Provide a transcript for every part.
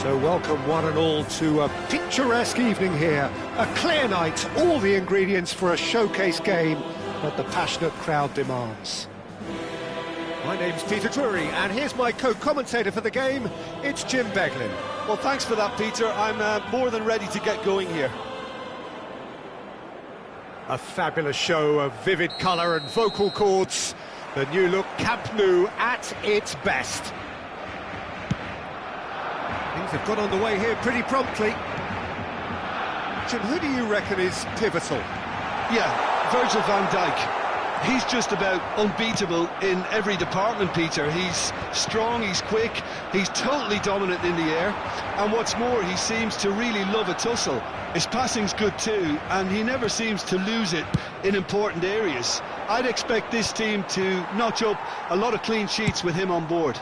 So welcome one and all to a picturesque evening here. A clear night, all the ingredients for a showcase game that the passionate crowd demands. My name's Peter Drury, and here's my co-commentator for the game, it's Jim Beglin. Well, thanks for that, Peter. I'm more than ready to get going here. A fabulous show of vivid colour and vocal cords. The new look Camp Nou at its best. Things have got underway here pretty promptly. Jim, who do you reckon is pivotal? Yeah, Virgil van Dijk. He's just about unbeatable in every department, Peter. He's strong, he's quick, he's totally dominant in the air. And what's more, he seems to really love a tussle. His passing's good too, and he never seems to lose it in important areas. I'd expect this team to notch up a lot of clean sheets with him on board.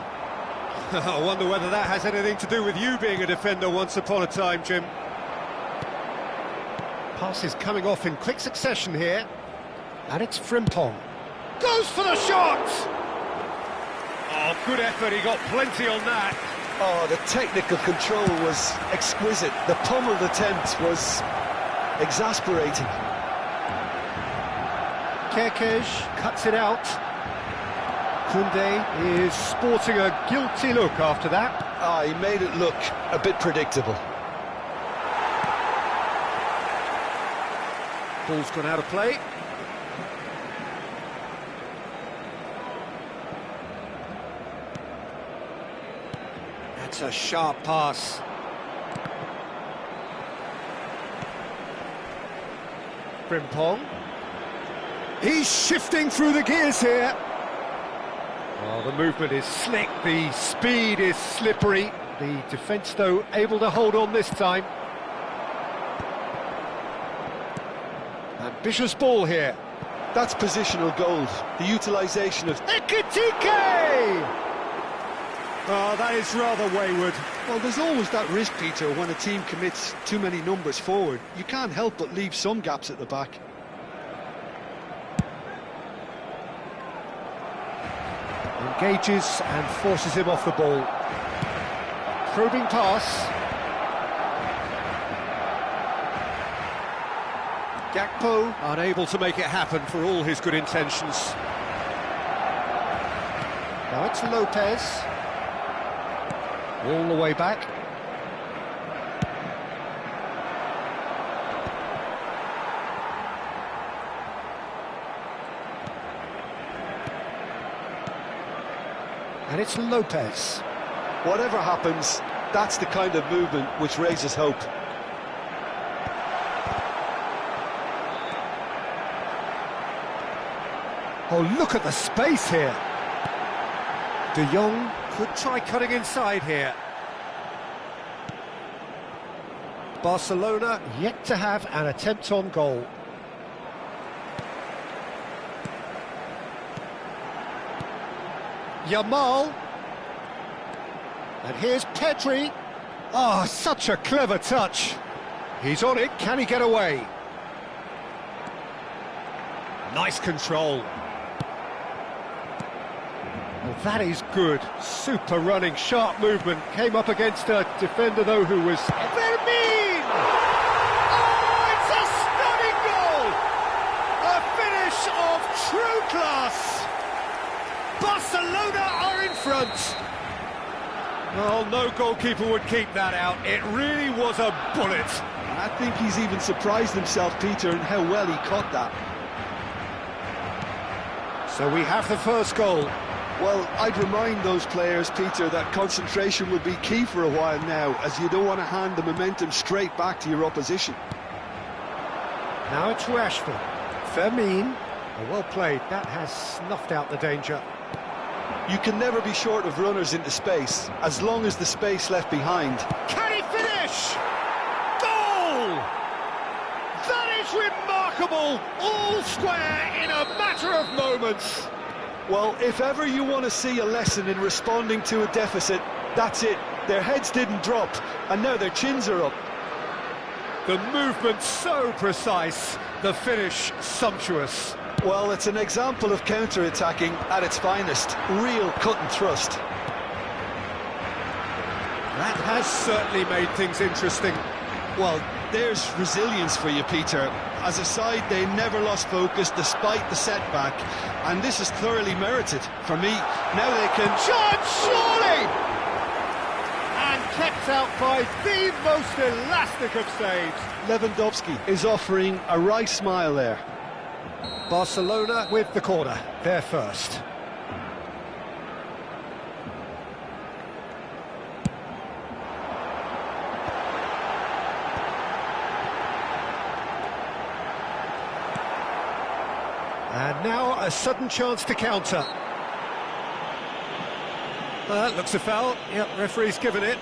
I wonder whether that has anything to do with you being a defender once upon a time, Jim. Passes coming off in quick succession here. And it's Frimpong. Goes for the shot! Oh, good effort, he got plenty on that. Oh, the technical control was exquisite. The pummeled attempt was exasperating. Kerkej cuts it out. Koundé is sporting a guilty look after that. Ah, he made it look a bit predictable. Ball's gone out of play. That's a sharp pass. Frimpong. He's shifting through the gears here. Oh, the movement is slick, the speed is slippery. The defence, though, able to hold on this time. Ambitious ball here. That's positional gold. The utilisation of... Ekitike! Oh, that is rather wayward. Well, there's always that risk, Peter, when a team commits too many numbers forward. You can't help but leave some gaps at the back. Engages and forces him off the ball. Probing pass. Gakpo unable to make it happen for all his good intentions. Now it's Lopez. All the way back. And it's Lopez. Whatever happens, that's the kind of movement which raises hope. Oh, look at the space here. De Jong could try cutting inside here. Barcelona yet to have an attempt on goal. Yamal. And here's Pedri. Oh, such a clever touch. He's on it, can he get away? Nice control. Well, that is good. Super running, sharp movement. Came up against a defender, though, who was... Fermin! Oh, it's a stunning goal! A finish of true class! Barcelona are in front. Well, no goalkeeper would keep that out. It really was a bullet. I think he's even surprised himself, Peter, in how well he caught that. So we have the first goal. Well, I'd remind those players, Peter, that concentration will be key for a while now, as you don't want to hand the momentum straight back to your opposition. Now it's Rashford. Fermin. Well played. That has snuffed out the danger. You can never be short of runners into space, as long as the space left behind. Can he finish? Goal! That is remarkable! All square in a matter of moments. Well, if ever you want to see a lesson in responding to a deficit, that's it. Their heads didn't drop, and now their chins are up. The movement so precise, the finish sumptuous. Well, it's an example of counter-attacking at its finest. Real cut and thrust. That has certainly made things interesting. Well, there's resilience for you, Peter. As a side, they never lost focus despite the setback, and this is thoroughly merited. For me, now they can... Chance, surely! And kept out by the most elastic of saves. Lewandowski is offering a right smile there. Barcelona with the corner, they're first. And now a sudden chance to counter. That looks a foul. Yep, referee's given it.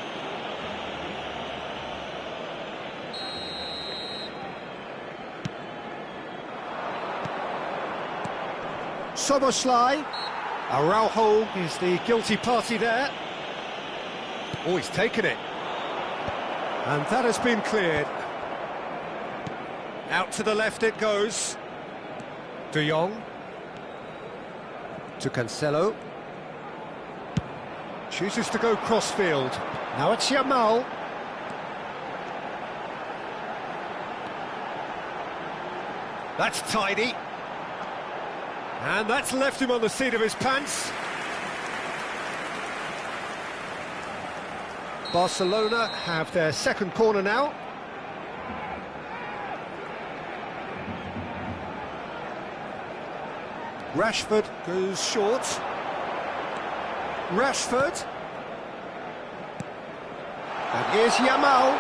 Soboslai. Araujo is the guilty party there. Oh, he's taken it. And that has been cleared. Out to the left it goes. De Jong. To Cancelo. Chooses to go crossfield. Now it's Yamal. That's tidy. And that's left him on the seat of his pants. Barcelona have their second corner now. Rashford goes short. Rashford. And here's Yamal.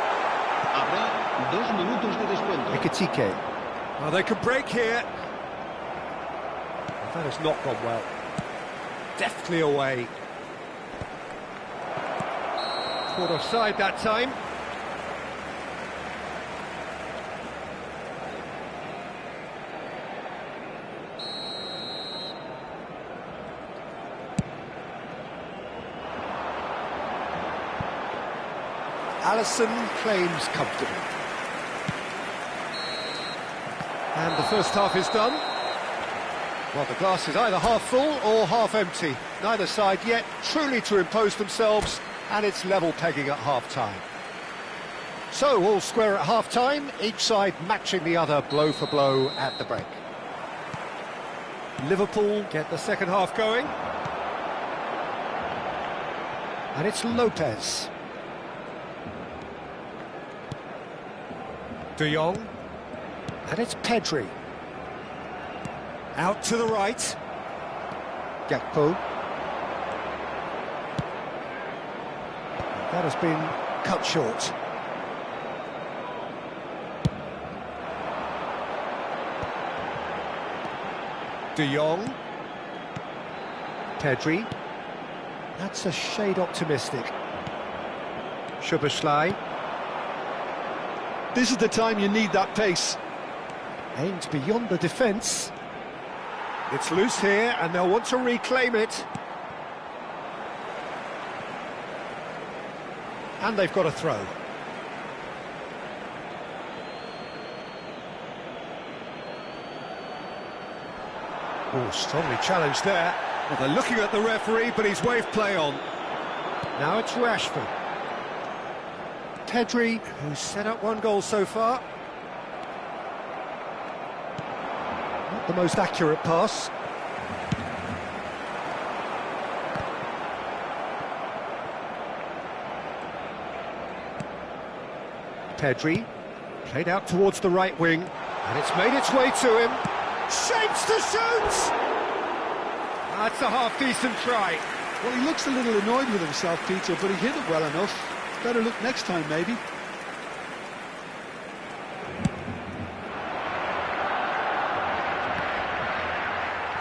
Habrá 2 minutos de descuento. Ekitike. Well, they could break here. That has not gone well. Deftly away. Caught offside that time. Alisson claims comfortable. And the first half is done. Well, the glass is either half full or half empty. Neither side yet truly to impose themselves, and it's level pegging at half-time. So, all square at half-time, each side matching the other blow for blow at the break. Liverpool get the second half going. And it's Lopez. De Jong. And it's Pedri. Out to the right. Gakpo. That has been cut short. De Jong. Pedri. That's a shade optimistic. Szoboszlai. This is the time you need that pace. Aimed beyond the defence. It's loose here, and they'll want to reclaim it. And they've got a throw. Oh, strongly challenged there. Well, they're looking at the referee, but he's waved play on. Now it's Rashford. Pedri, who's set up one goal so far. Not the most accurate pass. Pedri, played out towards the right wing, and it's made its way to him. Shapes to shoot! That's a half-decent try. Well, he looks a little annoyed with himself, Peter, but he hit it well enough. Better look next time, maybe.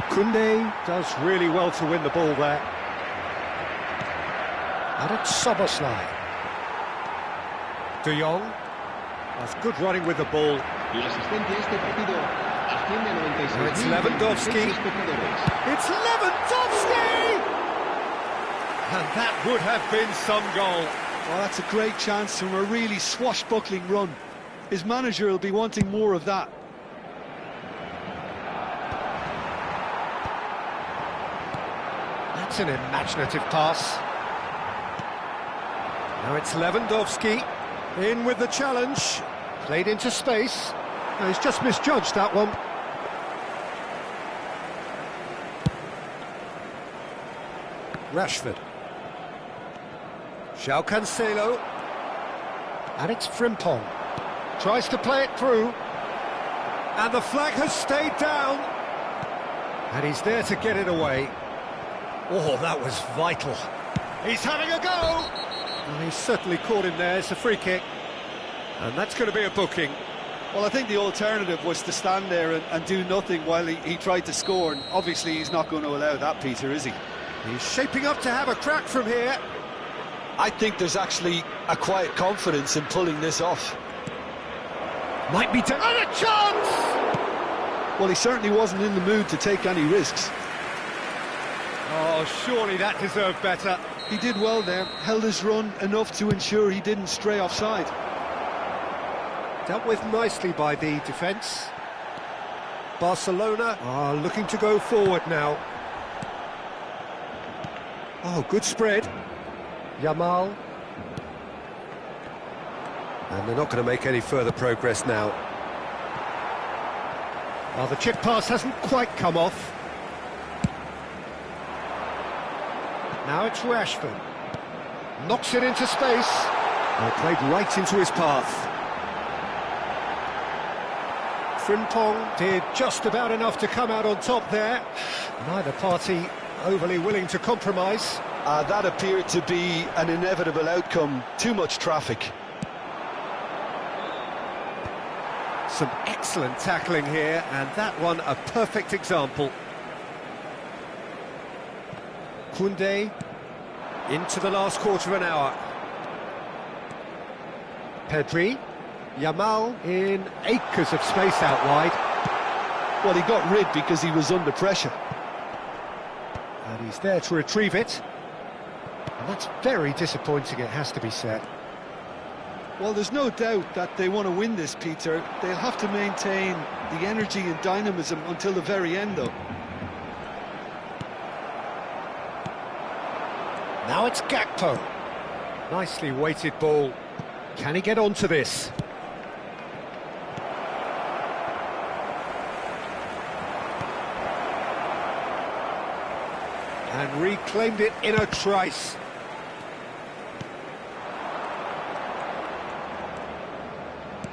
Koundé does really well to win the ball there. And it's Szoboszlai. De Jong. That's good running with the ball. Y el asistente a este partido asciende a 96.000 It's Lewandowski. espectadores. It's Lewandowski! And that would have been some goal. Well, that's a great chance from a really swashbuckling run. His manager will be wanting more of that. That's an imaginative pass. Now it's Lewandowski, in with the challenge, played into space. No, he's just misjudged that one. Rashford. João Cancelo. And it's Frimpong. Tries to play it through. And the flag has stayed down. And he's there to get it away. Oh, that was vital. He's having a go! Well, he's certainly caught him there. It's a free kick. And that's going to be a booking. Well, I think the alternative was to stand there and do nothing while he tried to score. And obviously he's not going to allow that, Peter, is he? He's shaping up to have a crack from here. I think there's actually a quiet confidence in pulling this off. Might be... And a chance! Well, he certainly wasn't in the mood to take any risks. Oh, surely that deserved better. He did well there, held his run enough to ensure he didn't stray offside. Dealt with nicely by the defence. Barcelona are looking to go forward now. Oh, good spread. Yamal. And they're not going to make any further progress now. Well, the chip pass hasn't quite come off. Now it's Rashford. Knocks it into space. Well, played right into his path. Frimpong did just about enough to come out on top there. Neither party overly willing to compromise. That appeared to be an inevitable outcome. Too much traffic. Some excellent tackling here, and that one a perfect example. Koundé into the last quarter of an hour. Pedri. Yamal in acres of space out wide. Well, he got rid because he was under pressure. And he's there to retrieve it. And that's very disappointing, it has to be said. Well, there's no doubt that they want to win this, Peter. They'll have to maintain the energy and dynamism until the very end, though. Now it's Gakpo. Nicely weighted ball. Can he get onto this? And reclaimed it in a trice.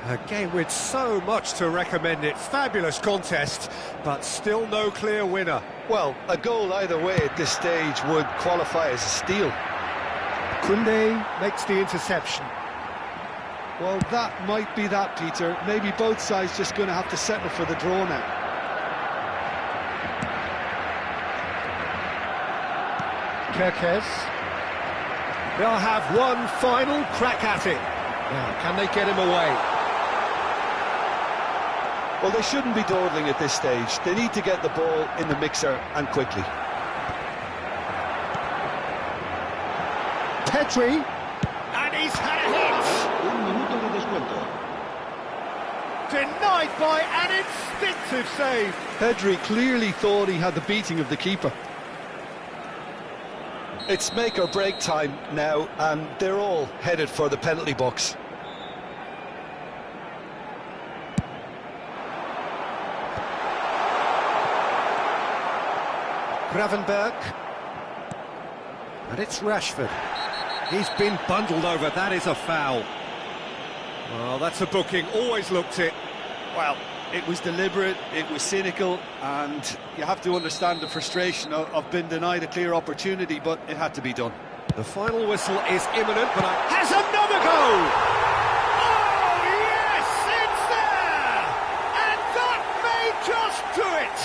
A game with so much to recommend it. Fabulous contest, but still no clear winner. Well, a goal either way at this stage would qualify as a steal. Koundé makes the interception. Well, that might be that, Peter. Maybe both sides just going to have to settle for the draw now. Kerkez. They'll have one final crack at it. Now, can they get him away? Well, they shouldn't be dawdling at this stage. They need to get the ball in the mixer, and quickly. Pedri. And he's had a hit. Un minuto de descuento. Denied by an instinctive save. Pedri clearly thought he had the beating of the keeper. It's make or break time now, and they're all headed for the penalty box. Gravenberg. And it's Rashford. He's been bundled over. That is a foul. Well, that's a booking. Always looked it. Well, it was deliberate, it was cynical, and you have to understand the frustration of being denied a clear opportunity, but it had to be done. The final whistle is imminent, but has another go! Oh, yes, it's there! And that may just do it!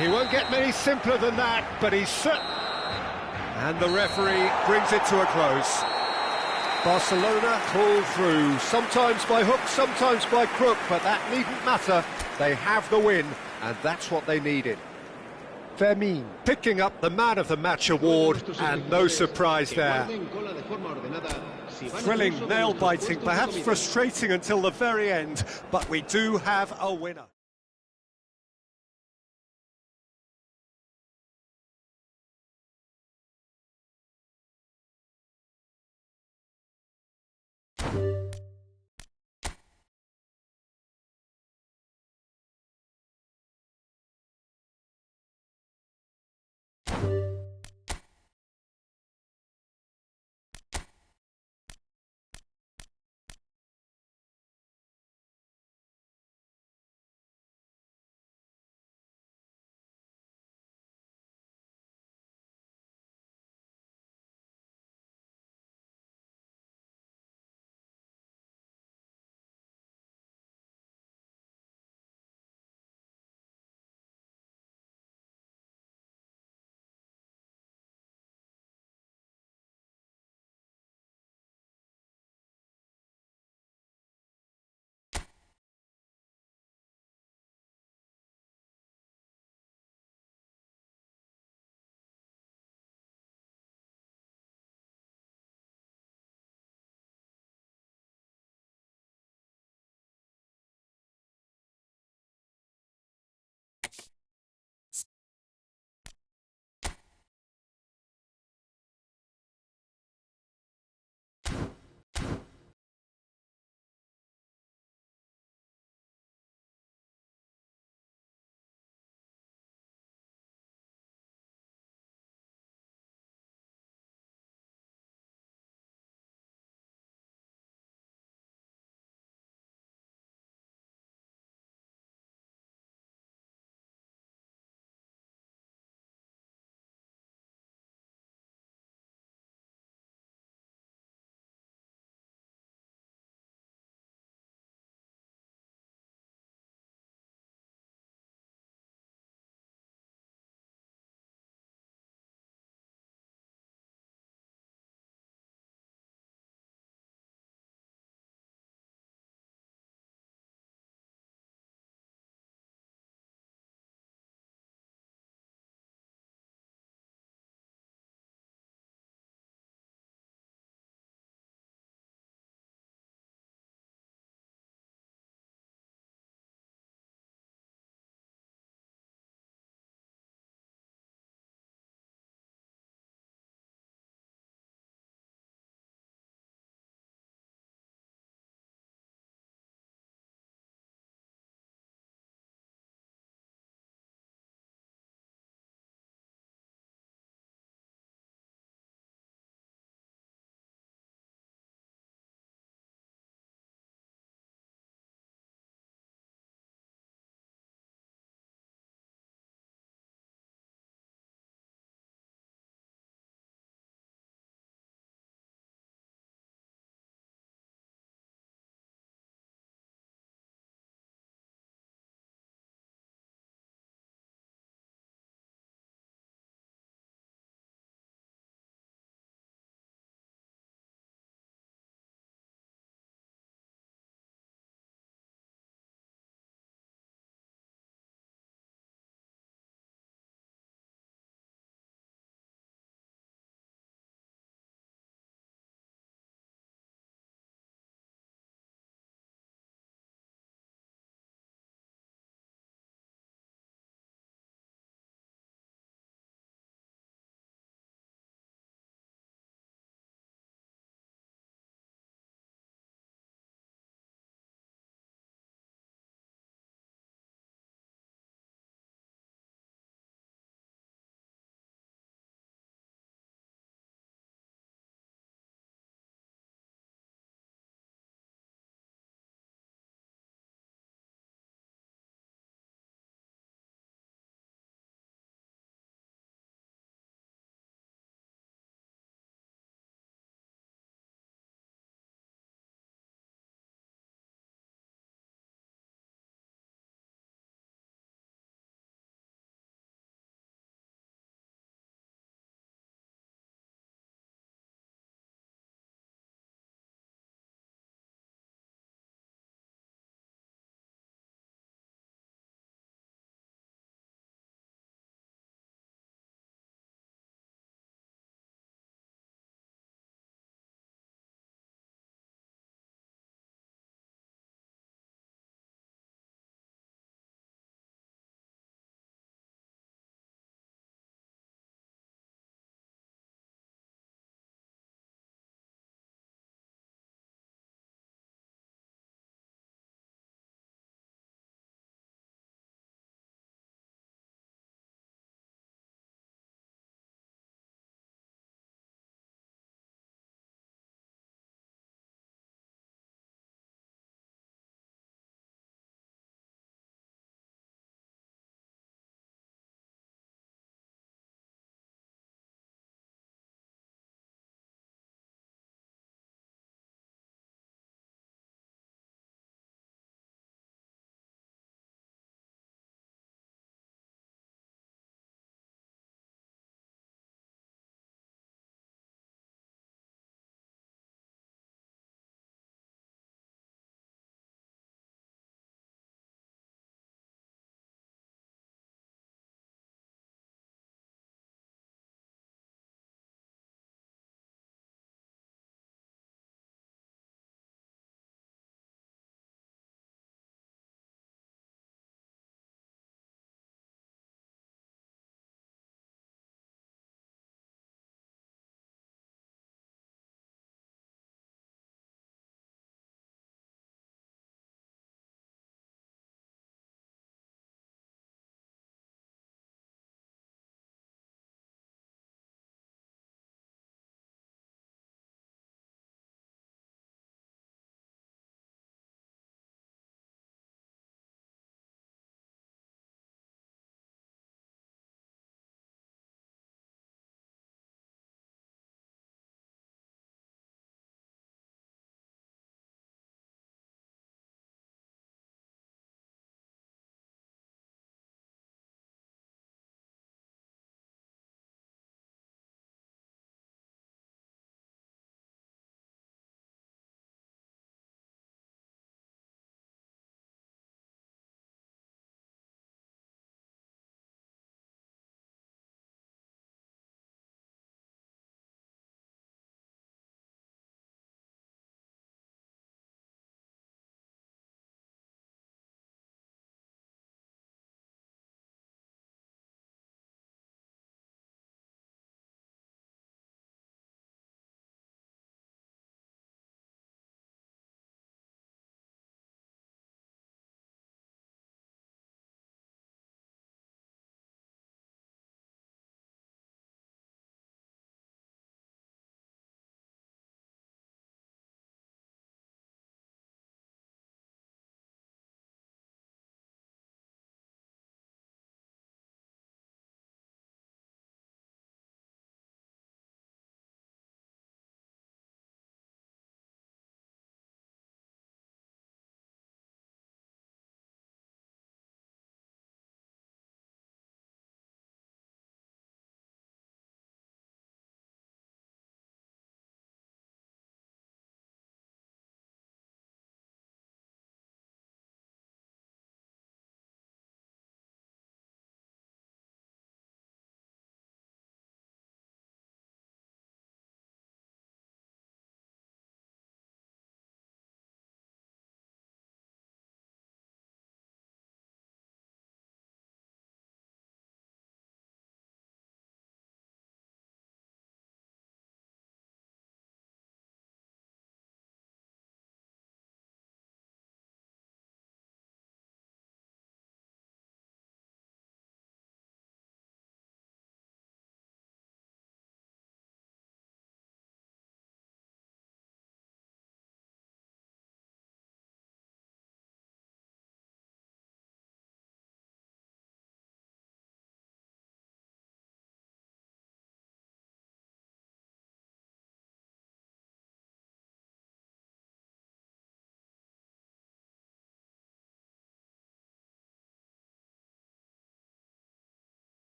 He won't get many simpler than that, but he's certain. And the referee brings it to a close. Barcelona pull through, sometimes by hook, sometimes by crook, but that needn't matter. They have the win, and that's what they needed. Fermin picking up the Man of the Match award, and no surprise there. Thrilling, nail-biting, perhaps frustrating until the very end, but we do have a winner.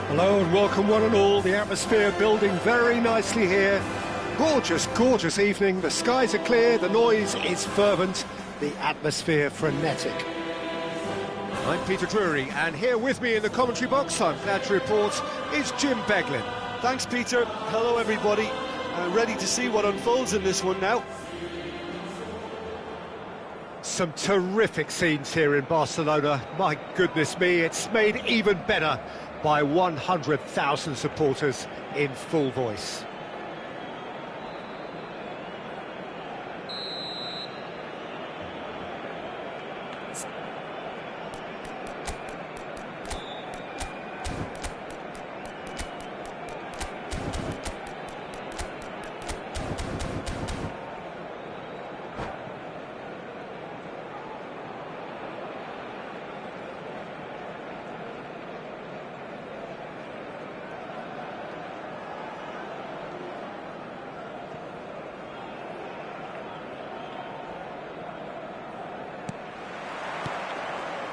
Hello and welcome one and all. The atmosphere building very nicely here. Gorgeous, gorgeous evening. The skies are clear, the noise is fervent, the atmosphere frenetic. I'm Peter Drury, and here with me in the commentary box, I'm glad to report, is Jim Beglin. Thanks, Peter. Hello, everybody. Ready to see what unfolds in this one now. Some terrific scenes here in Barcelona. My goodness me, it's made even better by 100,000 supporters in full voice.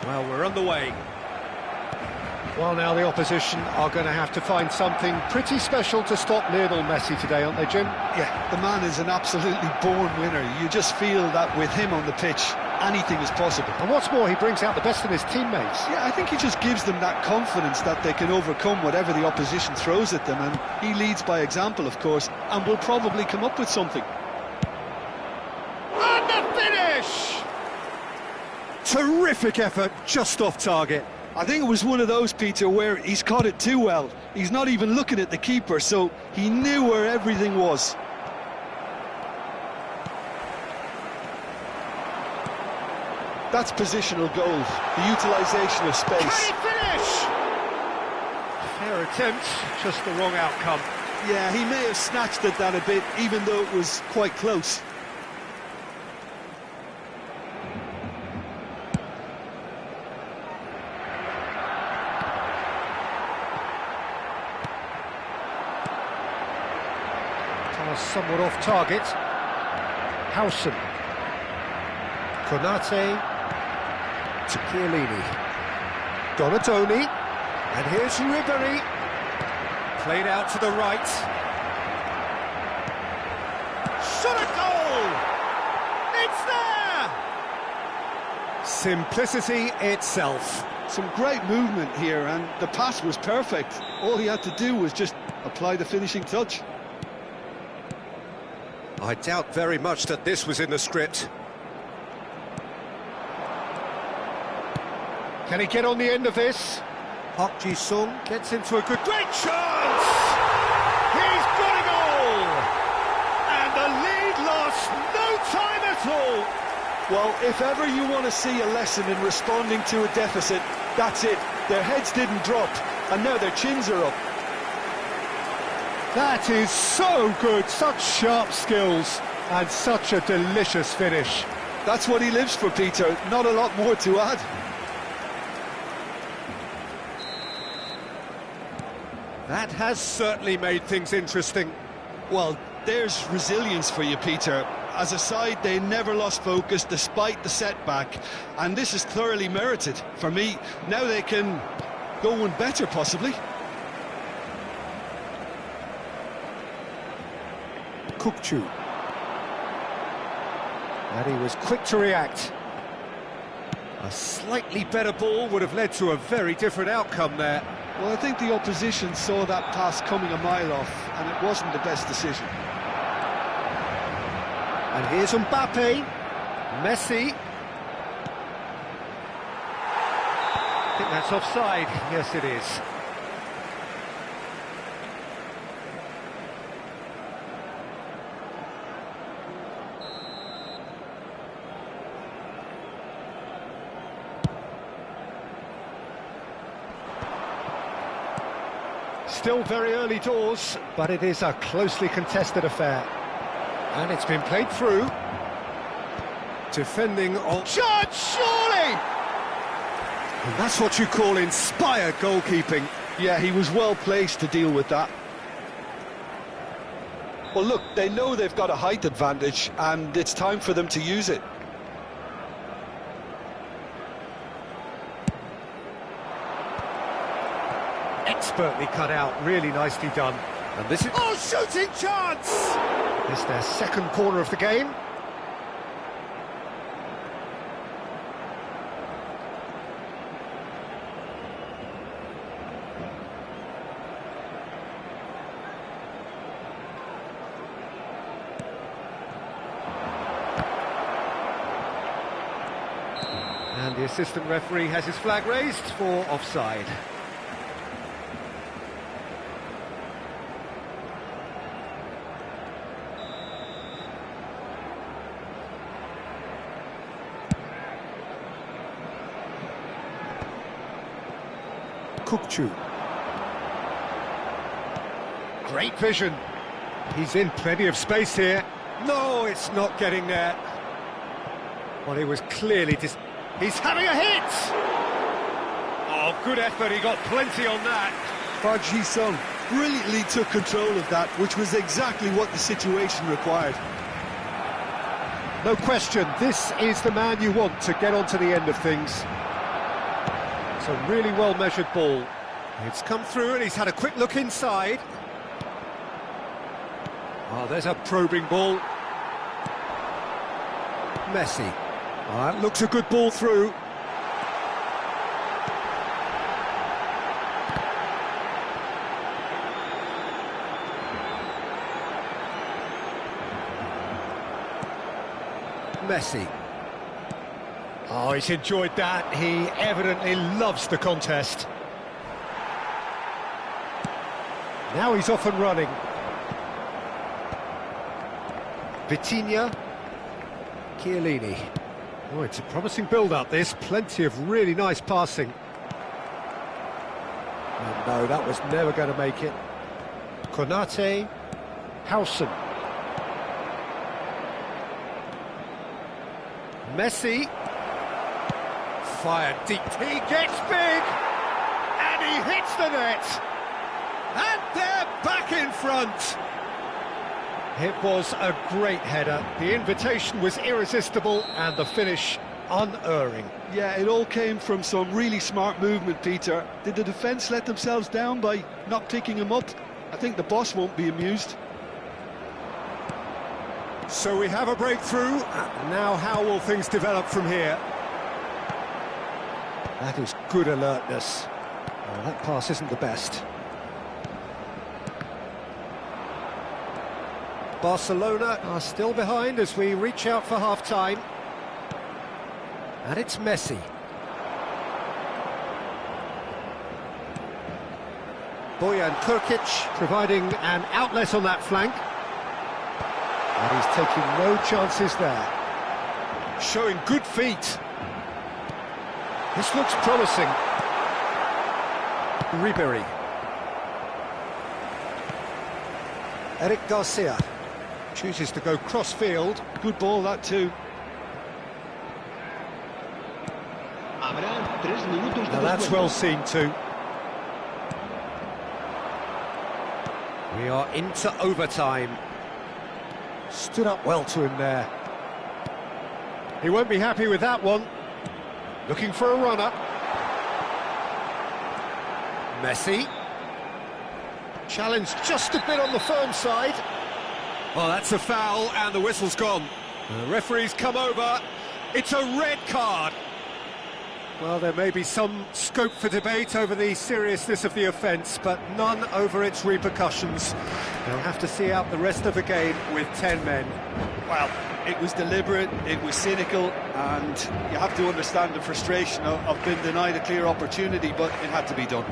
Well, we're underway. Well, now the opposition are going to have to find something pretty special to stop Lionel Messi today, aren't they, Jim? Yeah, the man is an absolutely born winner. You just feel that with him on the pitch, anything is possible. And what's more, he brings out the best in his teammates. Yeah, I think he just gives them that confidence that they can overcome whatever the opposition throws at them, and he leads by example, of course, and will probably come up with something. And the finish! Terrific effort, just off target. I think it was one of those, Peter, where he's caught it too well. He's not even looking at the keeper, so he knew where everything was. That's positional goal, the utilisation of space. Can he finish? Fair attempt, just the wrong outcome. Yeah, he may have snatched at that a bit, even though it was quite close. Somewhat off target. Howson. Konate to Chiellini. Donatoni. And here's Ribery. Played out to the right. Shot a goal! It's there! Simplicity itself. Some great movement here, and the pass was perfect. All he had to do was just apply the finishing touch. I doubt very much that this was in the script. Can he get on the end of this? Park Ji-sung gets into a great chance! He's got a goal! And the lead lost no time at all! Well, if ever you want to see a lesson in responding to a deficit, that's it. Their heads didn't drop, and now their chins are up. That is so good, such sharp skills, and such a delicious finish. That's what he lives for, Peter, not a lot more to add. That has certainly made things interesting. Well, there's resilience for you, Peter. As a side, they never lost focus despite the setback, and this is thoroughly merited. For me, now they can go one better, possibly. Kukçu. And he was quick to react. A slightly better ball would have led to a very different outcome there. Well, I think the opposition saw that pass coming a mile off, and it wasn't the best decision. And here's Mbappe. Messi. I think that's offside. Yes, it is. Still very early doors, but it is a closely contested affair. And it's been played through. Defending on... Shot, surely! And that's what you call inspired goalkeeping. Yeah, he was well placed to deal with that. Well, look, they know they've got a height advantage, and it's time for them to use it. Expertly cut out, really nicely done. And this is... Oh, shooting chance! It's their second corner of the game. And the assistant referee has his flag raised for offside. Kukçu. Great vision. He's in plenty of space here. No, it's not getting there. Well, he was clearly he's having a hit! Oh, good effort, he got plenty on that. Park Ji-sung brilliantly took control of that, which was exactly what the situation required. No question, this is the man you want to get onto the end of things. It's a really well-measured ball. It's come through and he's had a quick look inside. Oh, there's a probing ball. Messi. Oh, that looks a good ball through. Messi. Oh, he's enjoyed that. He evidently loves the contest. Now he's off and running. Vitinha. Chiellini. Oh, it's a promising build-up, this. Plenty of really nice passing. Oh, no, that was never going to make it. Konate. Howson. Messi. Fired deep. He gets big! And he hits the net! And they're back in front! It was a great header. The invitation was irresistible and the finish unerring. Yeah, it all came from some really smart movement, Peter. Did the defence let themselves down by not picking him up? I think the boss won't be amused. So we have a breakthrough. Now how will things develop from here? That is good alertness. Oh, that pass isn't the best. Barcelona are still behind as we reach out for half-time. And it's Messi. Bojan Krkic providing an outlet on that flank. And he's taking no chances there. Showing good feet. This looks promising. Ribery. Eric Garcia chooses to go cross-field. Good ball, that too. Now that's well seen too. We are into overtime. Stood up well to him there. He won't be happy with that one. Looking for a runner. Messi. Challenged just a bit on the firm side. Well, that's a foul and the whistle's gone. The referee's come over. It's a red card. Well, there may be some scope for debate over the seriousness of the offence, but none over its repercussions. They'll have to see out the rest of the game with 10 men. Well, it was deliberate, it was cynical, and you have to understand the frustration of being denied a clear opportunity, but it had to be done.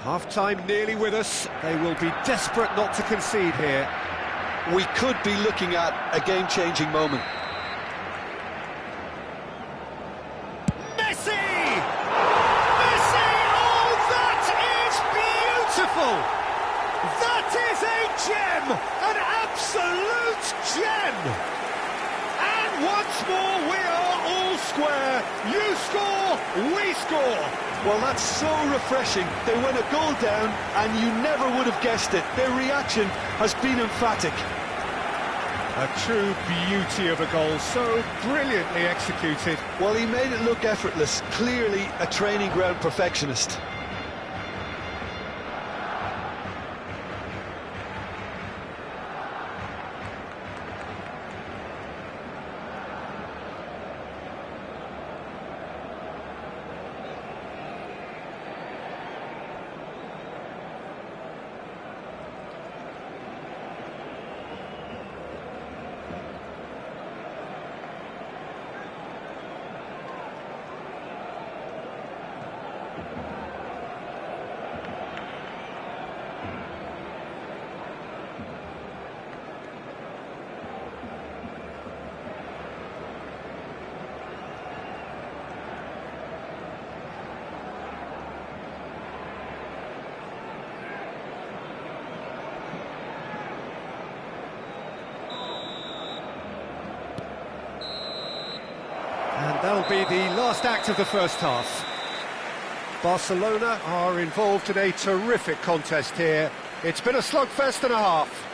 Half-time nearly with us. They will be desperate not to concede here. We could be looking at a game-changing moment. Messi! Messi! level! That is a gem! An absolute gem! And once more we are all square. You score, we score. Well, that's so refreshing. They went a goal down and you never would have guessed it. Their reaction has been emphatic. A true beauty of a goal, so brilliantly executed. Well, he made it look effortless. Clearly a training ground perfectionist. And that'll be the last act of the first half. Barcelona are involved in a terrific contest here. It's been a slugfest and a half.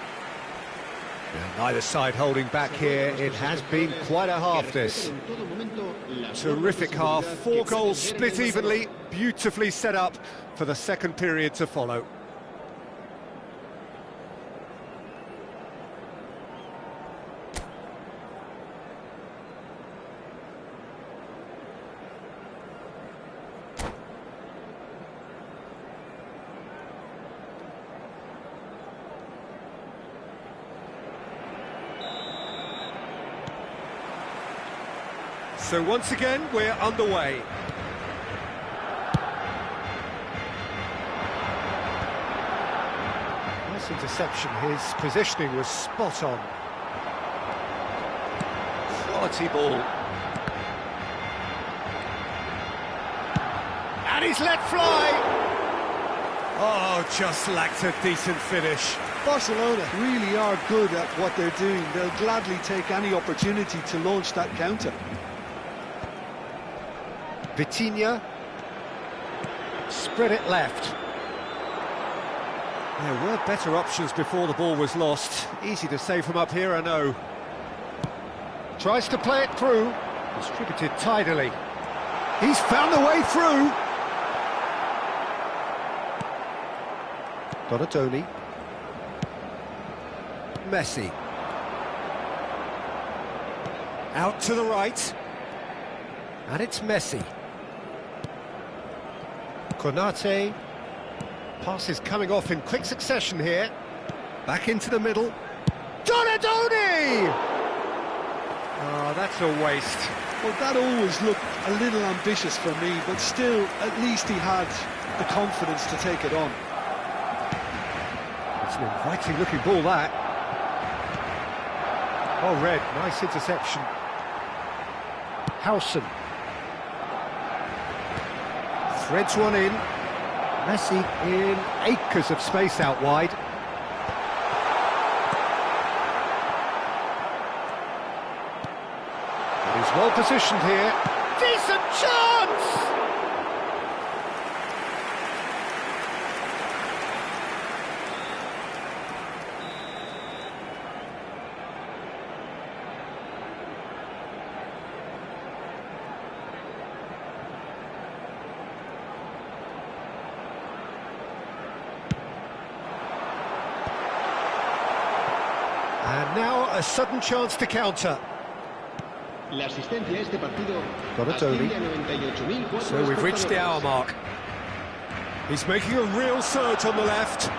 Yeah, neither side holding back here. It has been quite a half, this. Terrific half, 4 goals split evenly, beautifully set up for the second period to follow. So once again, we're underway. Nice interception, his positioning was spot on. Quality ball. And he's let fly! Oh, just lacked a decent finish. Barcelona really are good at what they're doing. They'll gladly take any opportunity to launch that counter. Vitinha, spread it left. There were better options before the ball was lost. Easy to save from up here, I know. Tries to play it through, distributed tidily. He's found a way through. Donatoni. Messi. Out to the right. And it's Messi. Konate. Pass is coming off in quick succession here. Back into the middle. Donatoni! Oh, that's a waste. Well, that always looked a little ambitious for me, but still, at least he had the confidence to take it on. It's an inviting looking ball, that. Oh, Red, nice interception. Howson. Threads one in. Messi in acres of space out wide. He's well positioned here. Decent chance! And now a sudden chance to counter. Donatoni. So we've reached the hour mark. He's making a real surge on the left.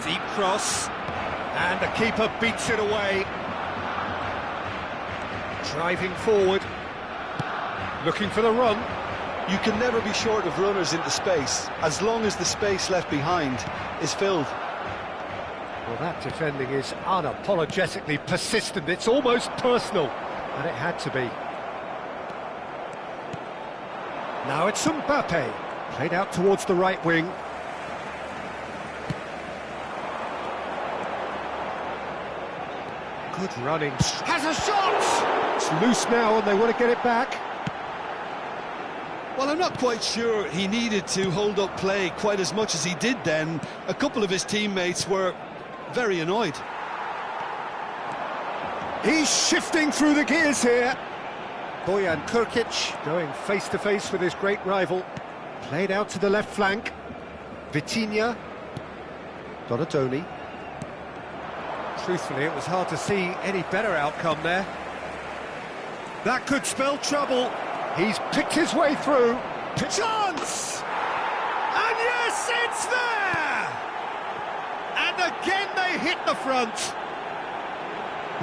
Deep cross. And the keeper beats it away. Driving forward. Looking for the run. You can never be short of runners into space, as long as the space left behind is filled. Well, that defending is unapologetically persistent. It's almost personal, and it had to be. Now it's Mbappe, played out towards the right wing. Good running. Has a shot! It's loose now and they want to get it back. Well, I'm not quite sure he needed to hold up play quite as much as he did then. A couple of his teammates were very annoyed. He's shifting through the gears here. Bojan Krkic going face-to-face with his great rival. Played out to the left flank. Vitinha. Donatoni. Truthfully, it was hard to see any better outcome there. That could spell trouble. He's picked his way through. Chance! And yes, it's there! And again they hit the front.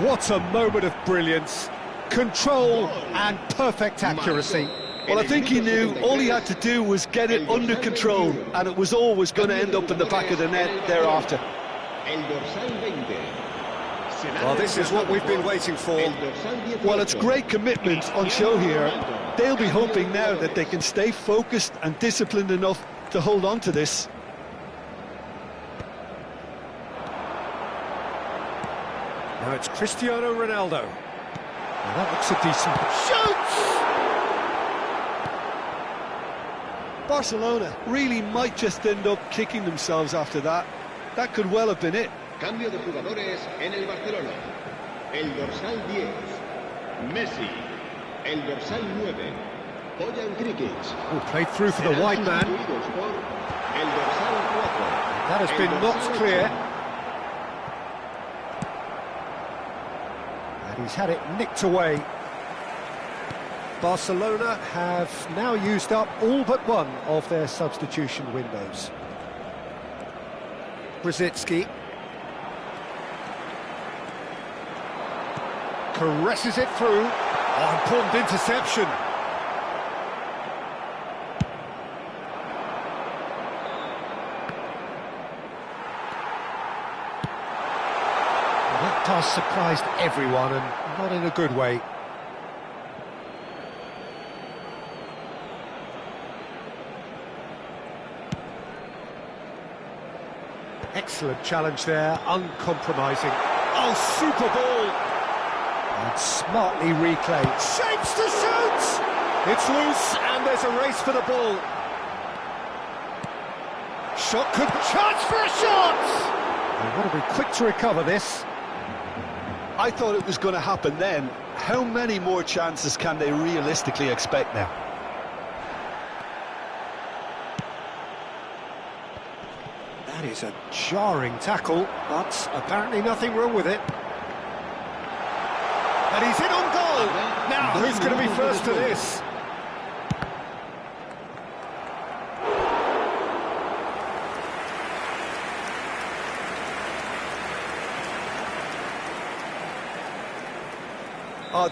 What a moment of brilliance. Control and perfect accuracy. Well, I think he knew all he had to do was get it under control, and it was always going to end up in the back of the net thereafter. Well, this is what we've been waiting for. Well, it's great commitment on show here. They'll be hoping now that they can stay focused and disciplined enough to hold on to this. Now it's Cristiano Ronaldo. Well, that looks a decent shot! Barcelona really might just end up kicking themselves after that. That could well have been it. Cambio de jugadores en el Barcelona. El dorsal 10, Messi. El dorsal 9, Bojan Krkic. Oh, played through for the wide man. El dorsal 4. That has been knocked clear. And he's had it nicked away. Barcelona have now used up all but one of their substitution windows. Brzezinski. Caresses it through. Oh, important interception. That pass surprised everyone, and not in a good way. Excellent challenge there, uncompromising. Oh, super ball! And smartly reclaimed. Shapes to shoot! It's loose, and there's a race for the ball. Shot could... Chance for a shot! They want to be quick to recover this. I thought it was going to happen then. How many more chances can they realistically expect now? That is a jarring tackle, but apparently nothing wrong with it. And he's in on goal! Now, who's going to be first to this?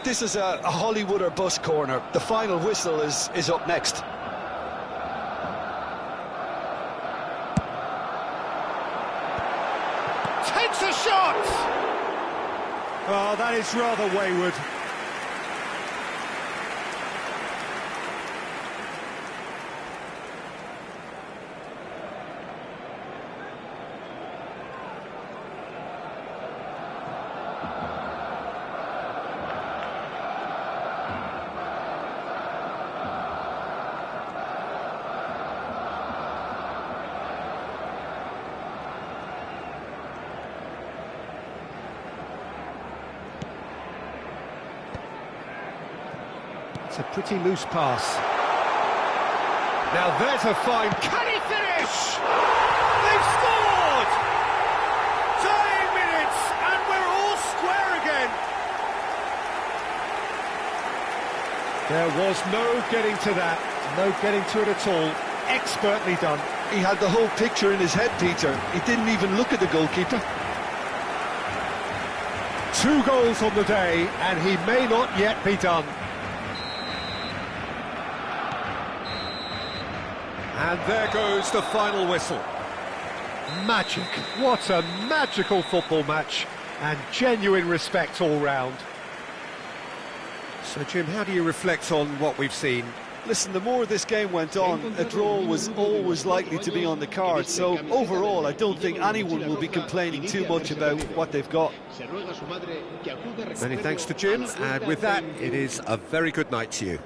This is a Hollywood or bust corner. The final whistle is up next. Takes a shot! Oh, that is rather wayward. It's a pretty loose pass. Now there's a fine... Can he finish? They've scored! 10 minutes and we're all square again. There was no getting to that. No getting to it at all. Expertly done. He had the whole picture in his head, Peter. He didn't even look at the goalkeeper. 2 goals on the day, and he may not yet be done. And there goes the final whistle. Magic. What a magical football match, and genuine respect all round. So, Jim, how do you reflect on what we've seen? Listen, the more this game went on, a draw was always likely to be on the card. So overall, I don't think anyone will be complaining too much about what they've got. Many thanks to Jim, and with that, it is a very good night to you.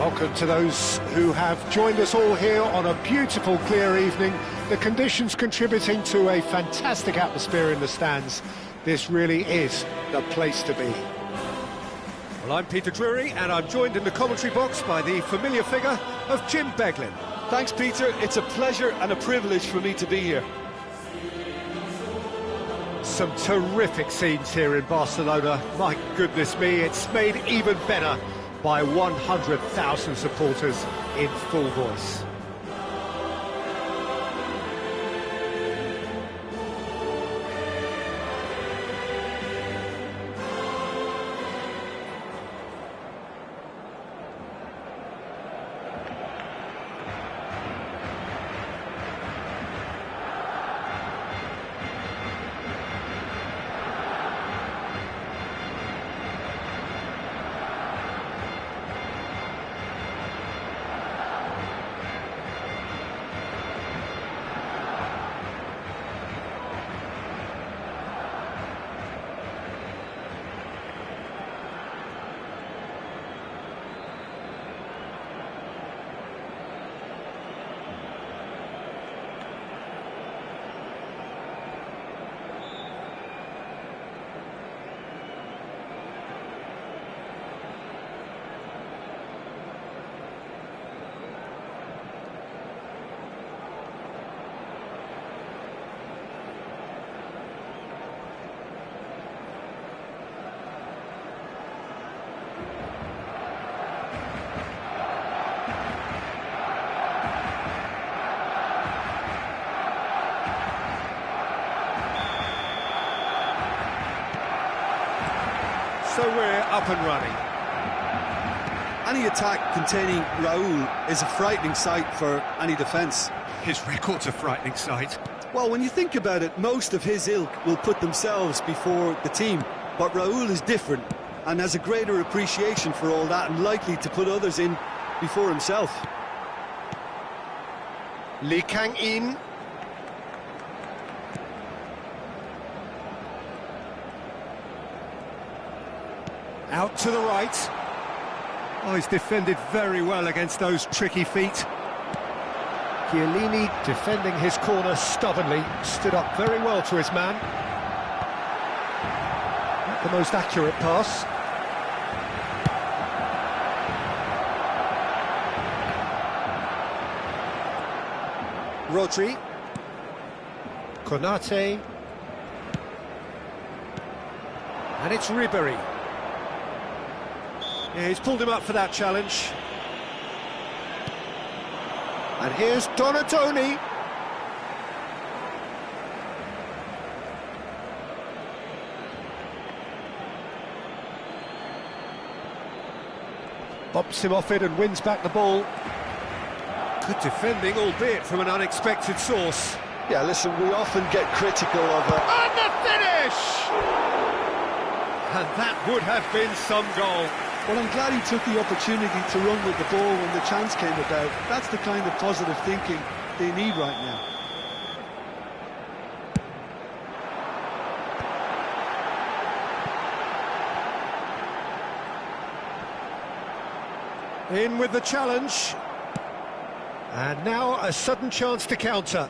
welcome to those who have joined us all here on a beautiful, clear evening. The conditions contributing to a fantastic atmosphere in the stands. This really is the place to be. Well, I'm Peter Drury, and I'm joined in the commentary box by the familiar figure of Jim Beglin. Thanks, Peter. It's a pleasure and a privilege for me to be here. Some terrific scenes here in Barcelona. My goodness me, it's made even better by 100,000 supporters in full voice. So we're up and running. Any attack containing Raúl is a frightening sight for any defence. His record's a frightening sight. Well, when you think about it, most of his ilk will put themselves before the team. But Raúl is different and has a greater appreciation for all that and likely to put others in before himself. Lee Kang-in. Out to the right. Oh, he's defended very well against those tricky feet. Chiellini defending his corner stubbornly, stood up very well to his man. Not the most accurate pass. Rodri. Konate. And it's Ribéry. Yeah, he's pulled him up for that challenge. And here's Donatoni. Bumps him off it and wins back the ball. Good defending, albeit from an unexpected source. Yeah, listen, we often get critical of it. And the finish! And that would have been some goal. Well, I'm glad he took the opportunity to run with the ball when the chance came about. That's the kind of positive thinking they need right now. In with the challenge. And now a sudden chance to counter.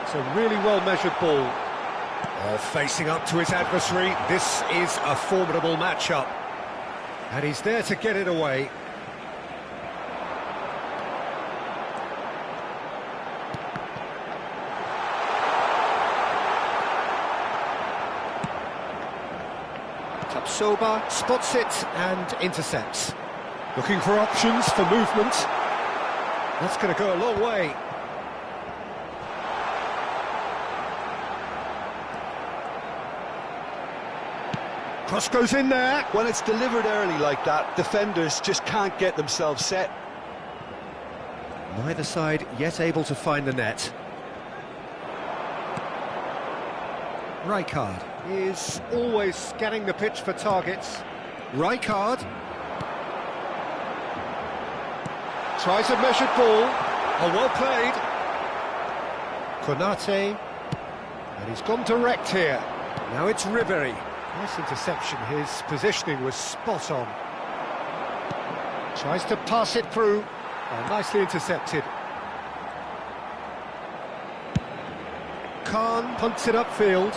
It's a really well-measured ball. Oh, facing up to his adversary, this is a formidable matchup. And he's there to get it away. Tapsoba spots it and intercepts. Looking for options for movement. That's going to go a long way. Cross goes in there. When it's delivered early like that, defenders just can't get themselves set. Neither side yet able to find the net. Rijkaard is always scanning the pitch for targets. Rijkaard tries a measured ball. Oh, well played. Konate. And he's gone direct here. Now it's Ribéry. Nice interception, his positioning was spot on. Tries to pass it through, nicely intercepted. Khan punts it upfield.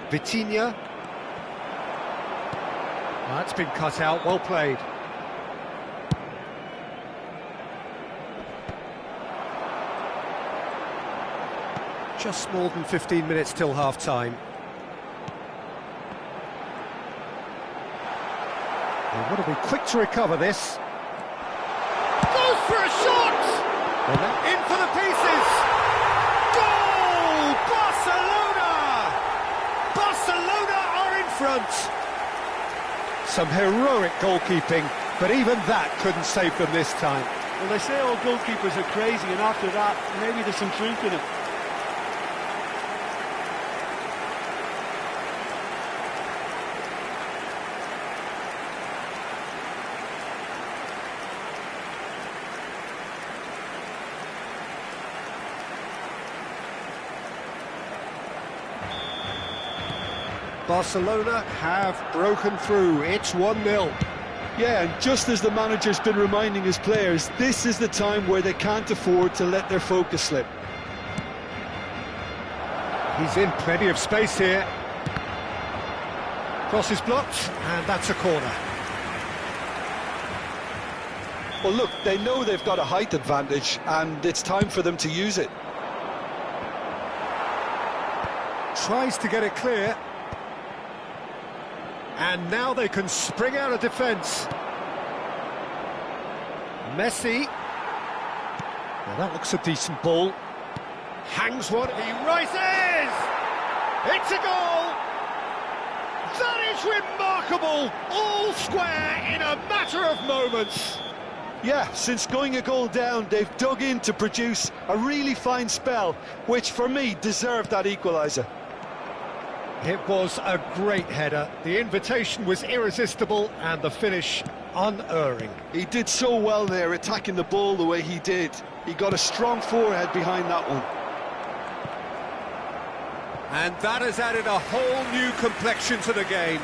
Vitinha. That's been cut out, well played. Just more than 15 minutes till half-time. They want to be quick to recover this. Goes for a shot! In for the pieces! Goal! Barcelona! Barcelona are in front! Some heroic goalkeeping, but even that couldn't save them this time. Well, they say all goalkeepers are crazy, and after that, maybe there's some truth in it. Barcelona have broken through. It's 1-0. Yeah, and just as the manager's been reminding his players, this is the time where they can't afford to let their focus slip. He's in plenty of space here. Cross is blocked, and that's a corner. Well, look, they know they've got a height advantage, and it's time for them to use it. Tries to get it clear. And now they can spring out of defence. Messi. Now that looks a decent ball. Hangs one, he rises! It's a goal! That is remarkable! All square in a matter of moments. Yeah, since going a goal down, they've dug in to produce a really fine spell, which for me deserved that equaliser. It was a great header. The invitation was irresistible and the finish unerring. He did so well there, attacking the ball the way he did. He got a strong forehead behind that one. And that has added a whole new complexion to the game.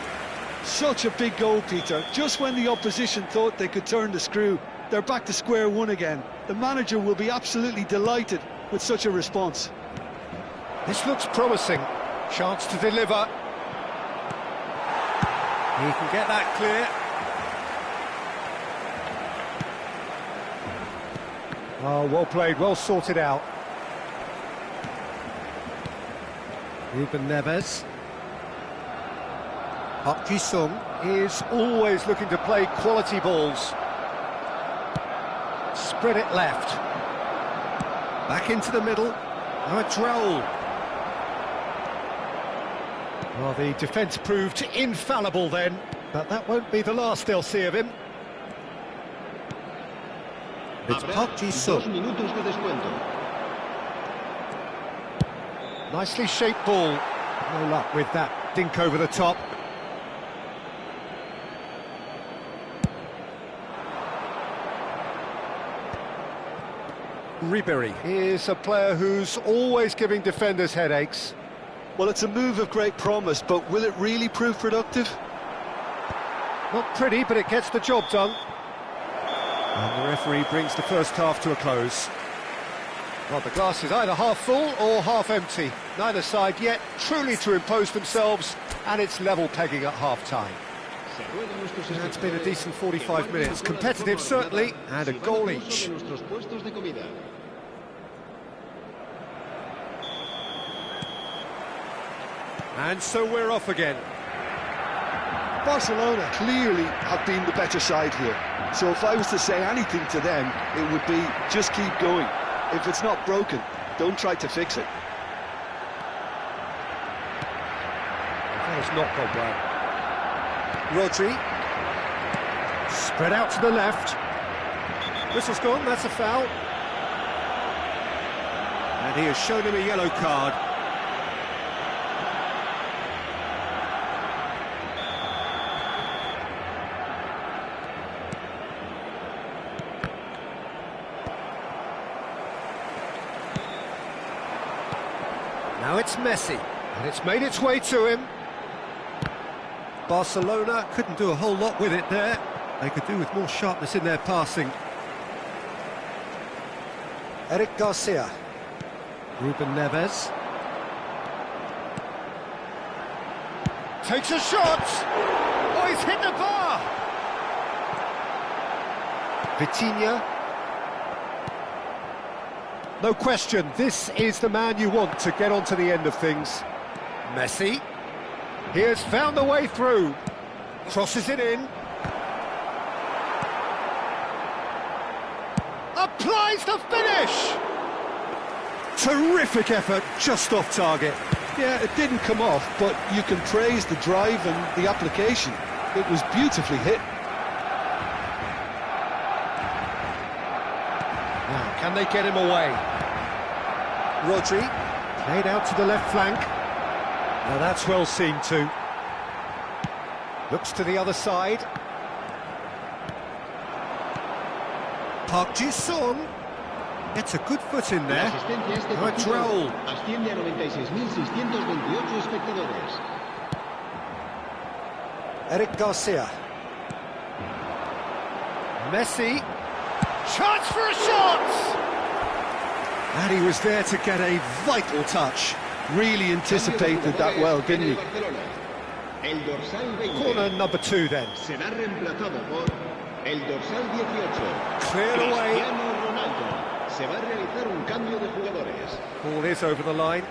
Such a big goal, Peter. Just when the opposition thought they could turn the screw, they're back to square one again. The manager will be absolutely delighted with such a response. This looks promising. Chance to deliver. He can get that clear. Oh, well played, well sorted out. Ruben Neves. Park Ji-sung is always looking to play quality balls. Spread it left. Back into the middle. Now it's Raul. Well, the defence proved infallible then, but that won't be the last they'll see of him. It's Park Ji-sung. Nicely shaped ball. No luck with that dink over the top. Ribéry is a player who's always giving defenders headaches. Well, it's a move of great promise, but will it really prove productive? Not pretty, but it gets the job done. And the referee brings the first half to a close. Well, the glass is either half full or half empty. Neither side yet truly to impose themselves, and it's level pegging at half-time. It's been a decent 45 minutes. Competitive, certainly, and a goal each. And so we're off again. Barcelona clearly have been the better side here. So if I was to say anything to them, it would be just keep going. If it's not broken, don't try to fix it. That has not gone well. Rodri. Spread out to the left. Whistle's gone, that's a foul. And he has shown him a yellow card. it's Messi, and it's made its way to him. Barcelona couldn't do a whole lot with it there. They could do with more sharpness in their passing. Eric Garcia. Ruben Neves. Takes a shot! Oh, he's hit the bar! Vitinha. No question, this is the man you want to get onto the end of things. Messi. He has found the way through. Crosses it in. Applies the finish! Terrific effort, just off target. Yeah, it didn't come off, but you can praise the drive and the application. It was beautifully hit. Now, can they get him away? Rodri, played out to the left flank. Now that's well seen too. Looks to the other side. Park Ji-sung gets a good foot in there. Right roll. Asciende a 96.628 espectadores. Eric Garcia. Messi. Chance for a shot! And he was there to get a vital touch. Really anticipated that well, didn't he? El dorsal 20. Corner number 2 then. Será reemplazado por el dorsal 18. Cleared away. Cristiano Ronaldo. Se va a realizar un cambio de jugadores. Ball is over the line.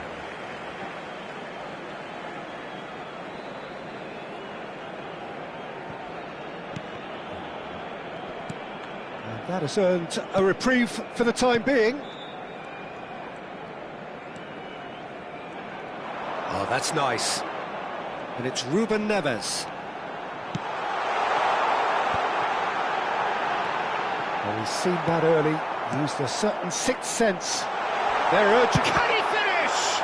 And that has earned a reprieve for the time being. Oh, that's nice. And it's Ruben Neves. Oh, he's seen that early. Used a certain sixth sense. They're urging. Can he finish?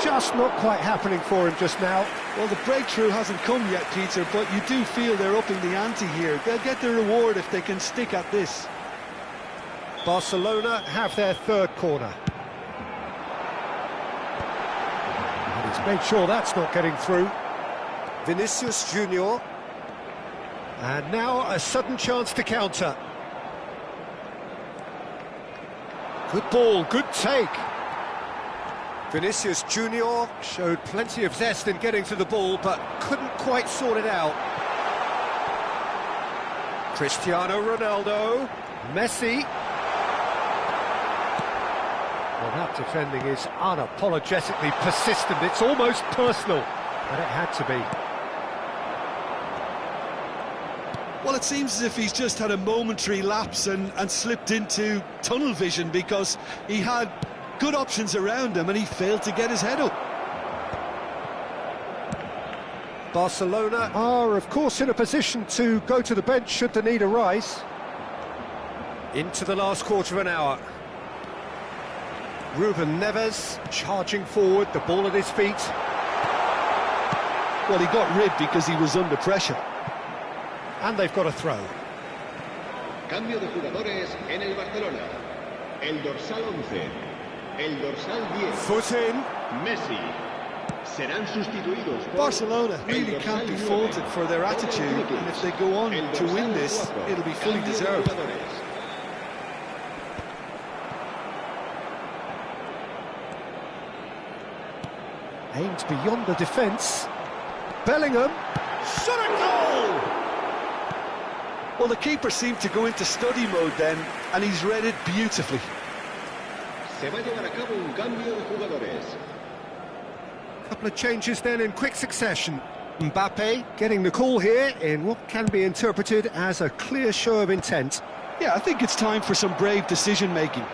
Just not quite happening for him just now. Well, the breakthrough hasn't come yet, Peter, but you do feel they're upping the ante here. They'll get their reward if they can stick at this. Barcelona have their third corner. And he's made sure that's not getting through. Vinicius Junior. And now a sudden chance to counter. Good ball, good take. Vinicius Junior showed plenty of zest in getting to the ball, but couldn't quite sort it out. Cristiano Ronaldo. Messi. Well, that defending is unapologetically persistent. It's almost personal, but it had to be. Well, it seems as if he's just had a momentary lapse and slipped into tunnel vision, because he had good options around him and he failed to get his head up. Barcelona are, of course, in a position to go to the bench should the need arise. Into the last quarter of an hour. Ruben Neves charging forward, the ball at his feet. Well, he got ribbed because he was under pressure. And they've got a throw. Cambio de jugadores en el Barcelona. El dorsal 11. El dorsal 10. Foot in. Messi. Serán sustituidos por Barcelona really can't be faulted for their attitude, and if they go on to win this, it'll be fully deserved. Aimed beyond the defence. Bellingham. Shot a goal! Well, the keeper seemed to go into study mode then, and he's read it beautifully. Se va a llevar a cabo un cambio de jugadores. Couple of changes then in quick succession. Mbappe getting the call here in what can be interpreted as a clear show of intent. Yeah, I think it's time for some brave decision-making.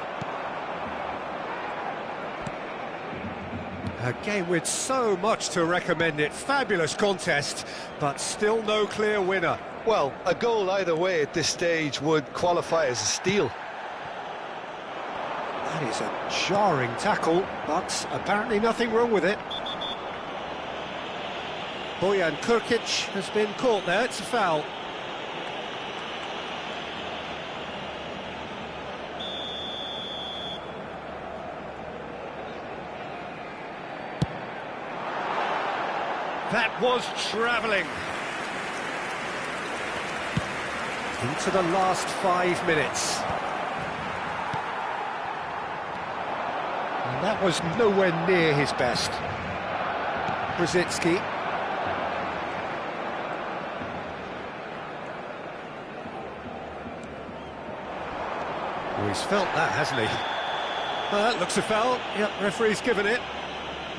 A game with so much to recommend it. Fabulous contest, but still no clear winner. Well, a goal either way at this stage would qualify as a steal. That is a jarring tackle, but apparently nothing wrong with it. Bojan Krkić has been caught there, it's a foul. That was travelling. Into the last 5 minutes. And that was nowhere near his best. Brzezinski. Oh, he's felt that, hasn't he? That looks a foul. Yep, referee's given it.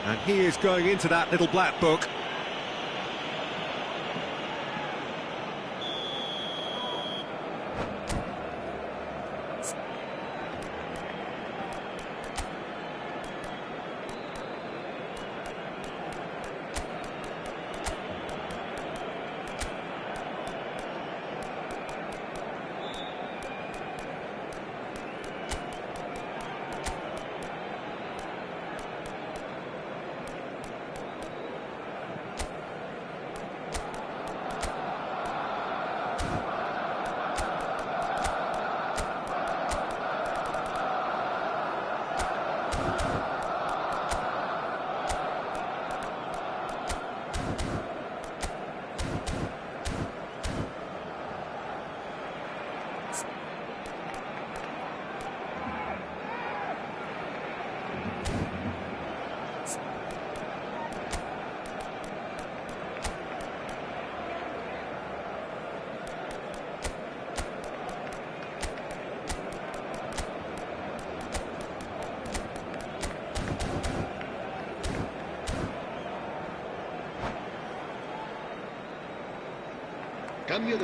And he is going into that little black book.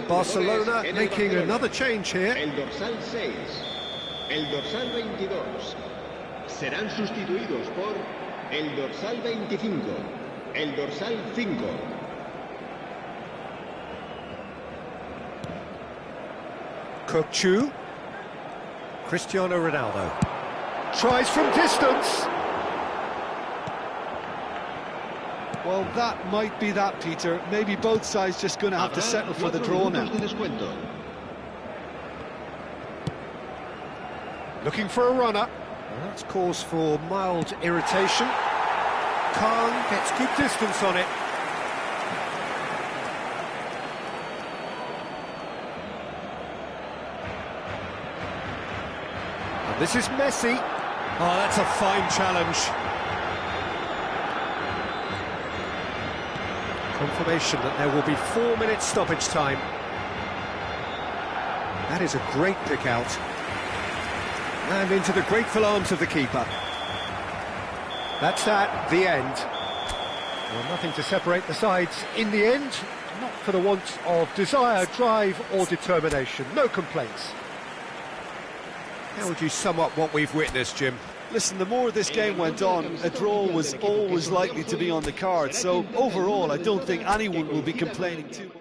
Barcelona making another change here. El dorsal 6, el dorsal 22 serán sustituidos por el dorsal 25, el dorsal 5. Kokchu. Cristiano Ronaldo. Tries from distance. Well, that might be that, Peter. Maybe both sides just going to have to settle for the draw now. Looking for a runner. Well, that's cause for mild irritation. Khan gets good distance on it. And this is Messi. Oh, that's a fine challenge. Confirmation that there will be 4 minutes stoppage time. That is a great pick out. And into the grateful arms of the keeper. That's that, the end. Well, nothing to separate the sides in the end, not for the want of desire, drive or determination. No complaints. How would you sum up what we've witnessed, Jim? Listen, the more this game went on, a draw was always likely to be on the card. So overall, I don't think anyone will be complaining too much.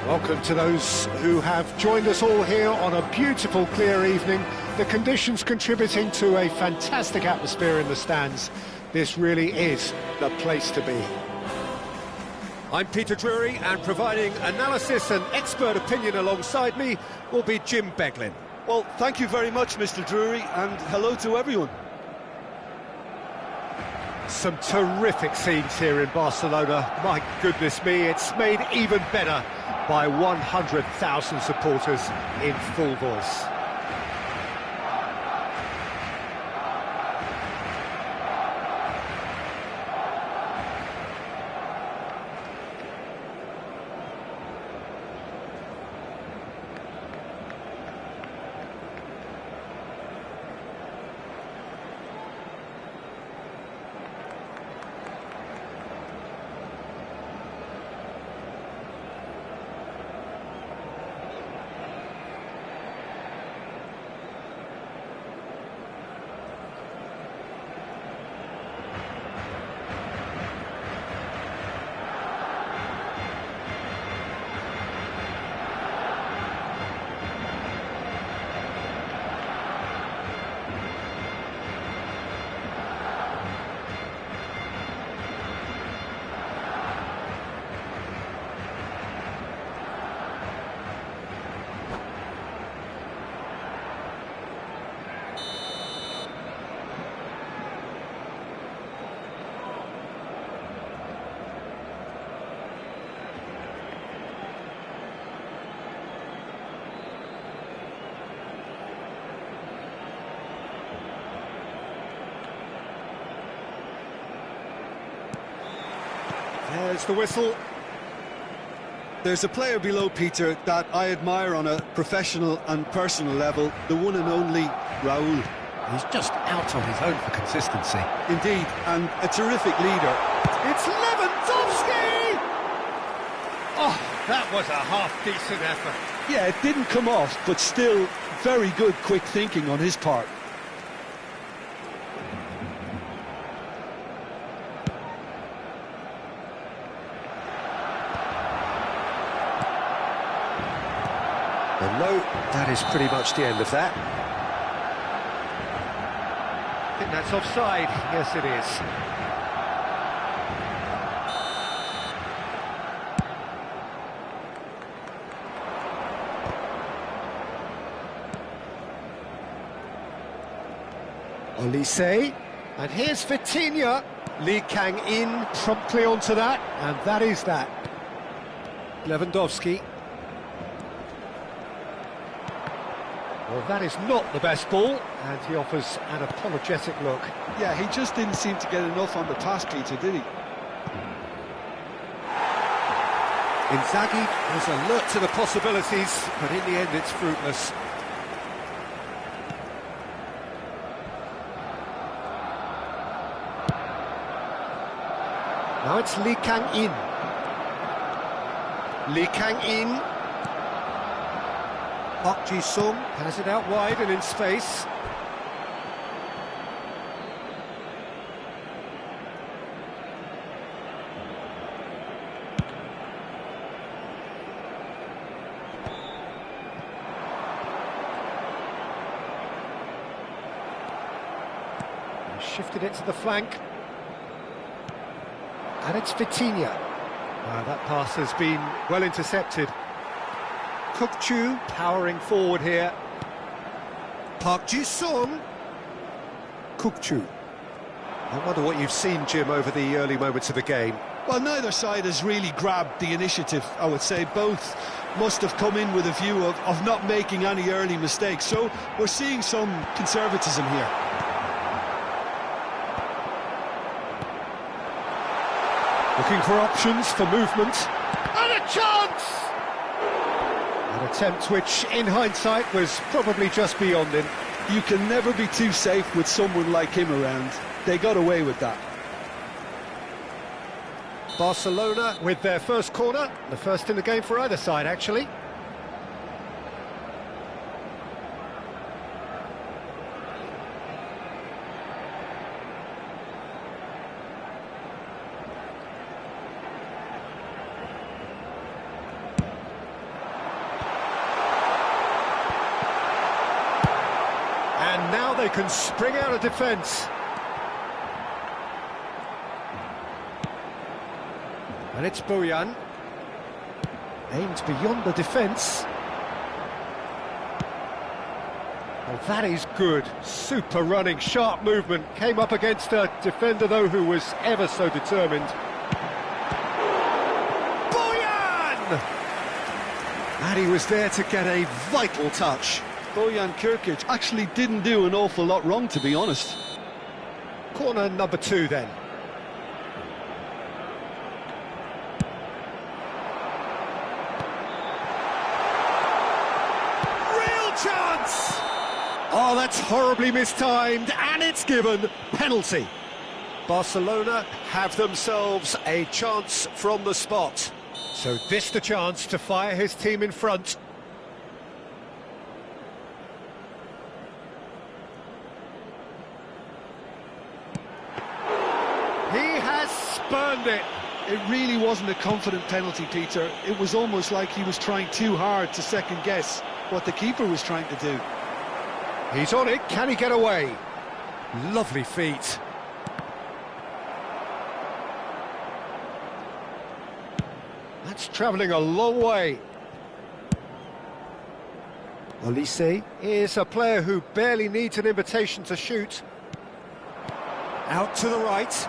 Welcome to those who have joined us all here on a beautiful, clear evening. The conditions contributing to a fantastic atmosphere in the stands. This really is the place to be. I'm Peter Drury, and providing analysis and expert opinion alongside me will be Jim Beglin. Well, thank you very much, Mr. Drury, and hello to everyone. Some terrific scenes here in Barcelona. My goodness me, it's made even better by 100,000 supporters in full voice. There's the whistle. There's a player below, Peter, that I admire on a professional and personal level, the one and only Raúl. He's just out on his own for consistency. Indeed, and a terrific leader. It's Lewandowski! Oh, that was a half-decent effort. Yeah, it didn't come off, but still very good quick thinking on his part. And no, that is pretty much the end of that. I think that's offside. Yes, it is. Olise. And here's Vitinha. Lee Kang in promptly onto that. And that is that. Lewandowski. Well, that is not the best ball, and he offers an apologetic look. Yeah, he just didn't seem to get enough on the pass, Peter, did he? Inzaghi was alert to the possibilities, but in the end it's fruitless. Now it's Lee Kang in. Lee Kang in. Park Ji-sung has it out wide and in space. He shifted it to the flank. And it's Vitinha. That pass has been well intercepted. Kuk-Chu powering forward here. Park Ji-sung. Kuk-Chu. I wonder what you've seen, Jim, over the early moments of the game. Well, neither side has really grabbed the initiative, I would say. Both must have come in with a view of not making any early mistakes. So we're seeing some conservatism here. Looking for options for movement. And a chance! An attempt which, in hindsight, was probably just beyond him. You can never be too safe with someone like him around. They got away with that. Barcelona with their first corner, the first in the game for either side, actually. they can spring out of defence. And it's Bojan. Aimed beyond the defence. Well, that is good. Super running, sharp movement. Came up against a defender, though, who was ever so determined. Bojan! And he was there to get a vital touch. Bojan Kirkic actually didn't do an awful lot wrong, to be honest. Corner number 2, then. Real chance! Oh, that's horribly mistimed, and it's given. Penalty. Barcelona have themselves a chance from the spot. So this the chance to fire his team in front. He has spurned it. It really wasn't a confident penalty, Peter. It was almost like he was trying too hard to second-guess what the keeper was trying to do. He's on it, can he get away? Lovely feet. That's travelling a long way. Olise is a player who barely needs an invitation to shoot. Out to the right.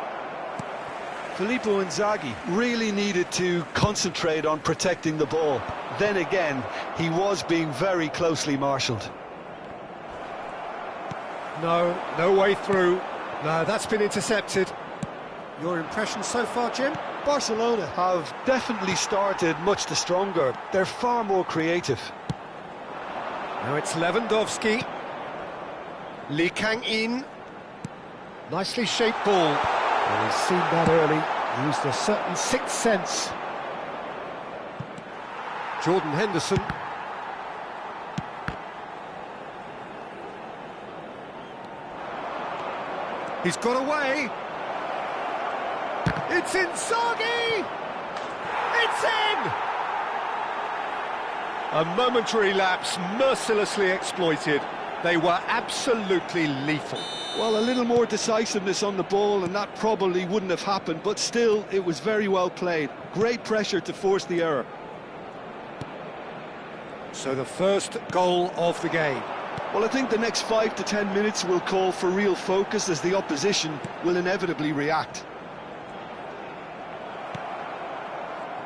Filippo Inzaghi really needed to concentrate on protecting the ball. Then again, he was being very closely marshalled. No way through. No, that's been intercepted. Your impression so far, Jim? Barcelona have definitely started much the stronger. They're far more creative. Now it's Lewandowski. Lee Kang-in. Nicely shaped ball. Well, he's seen that early. Used a certain sixth sense. Jordan Henderson. He's got away. It's Inzaghi! It's in! A momentary lapse, mercilessly exploited. They were absolutely lethal. Well, a little more decisiveness on the ball and that probably wouldn't have happened, but still, it was very well played. Great pressure to force the error. So the first goal of the game. Well, I think the next 5 to 10 minutes will call for real focus as the opposition will inevitably react.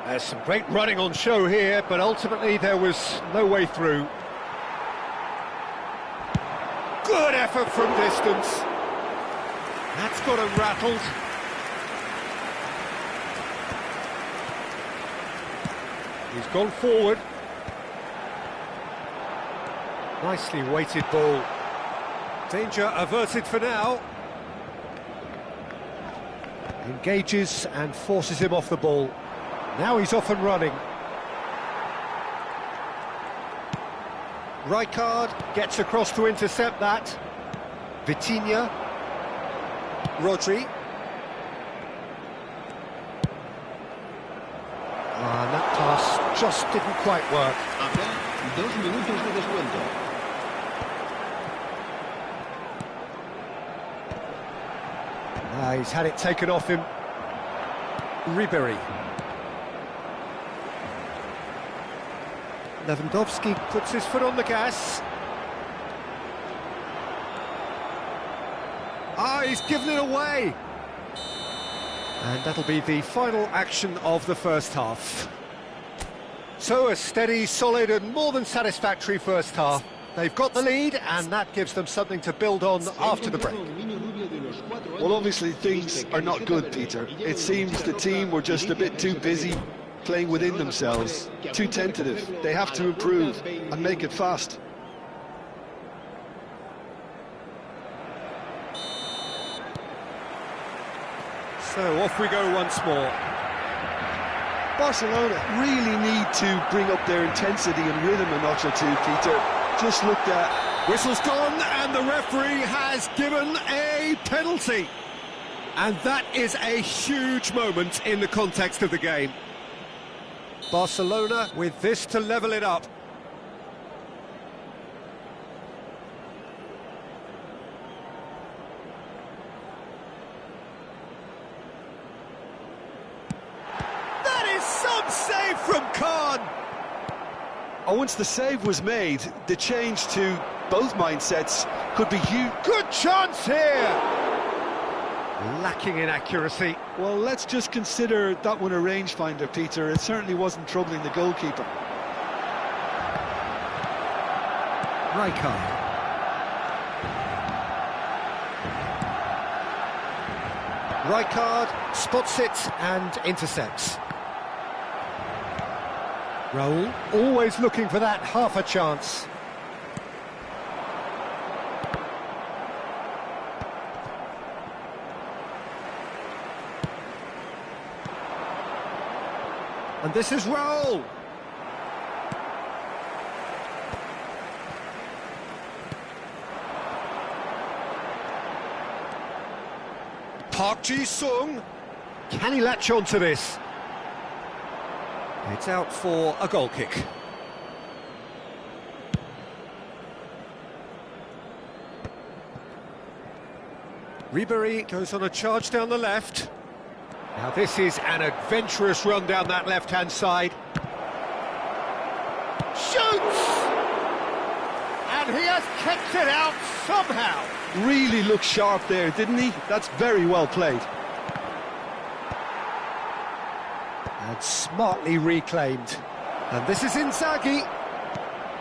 There's some great running on show here, but ultimately there was no way through. Good effort from distance. That's got him rattled. He's gone forward. Nicely weighted ball. Danger averted for now. Engages and forces him off the ball. Now he's off and running. Rijkaard gets across to intercept that. Vitinha. Rodri. And that pass just didn't quite work. Acá, 2 minutos de descuento. He's had it taken off him. Ribéry. Lewandowski puts his foot on the gas. He's given it away. And that'll be the final action of the first half. So a steady, solid and more than satisfactory first half. They've got the lead and that gives them something to build on after the break. Well, obviously things are not good, Peter. It seems the team were just a bit too busy playing within themselves, too tentative. They have to improve and make it fast. So off we go once more. Barcelona really need to bring up their intensity and rhythm a notch or two, Peter. Just looked at... Whistle's gone and the referee has given a penalty. And that is a huge moment in the context of the game. Barcelona with this to level it up. Save from Khan! Oh, once the save was made, the change to both mindsets could be huge. Good chance here! Lacking in accuracy. Well, let's just consider that one a rangefinder, Peter. It certainly wasn't troubling the goalkeeper. Rijkaard. Rijkaard spots it and intercepts. Raul, always looking for that half a chance. And this is Raul. Park Ji-sung. Can he latch on to this? It's out for a goal kick. Ribéry goes on a charge down the left. Now this is an adventurous run down that left-hand side. Shoots! And he has kept it out somehow. Really looked sharp there, didn't he? That's very well played. And smartly reclaimed. And this is Inzaghi.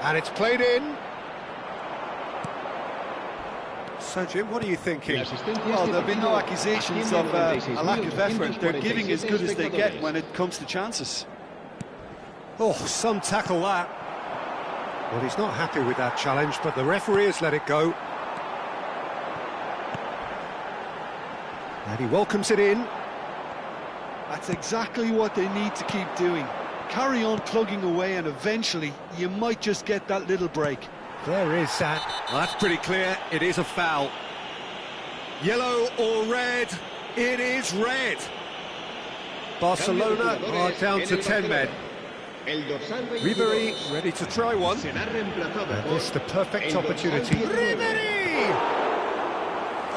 And it's played in. So, Jim, what are you thinking? Well, there'll be no accusations of a lack of effort. They're giving as good as they get when it comes to chances. Oh, some tackle that. Well, he's not happy with that challenge, but the referee has let it go. And he welcomes it in. That's exactly what they need to keep doing. Carry on plugging away and eventually you might just get that little break. There is that. Well, that's pretty clear. It is a foul. Yellow or red? It is red. Barcelona are down to 10 men. Ribéry ready to try one. And this is the perfect opportunity. Ribéry!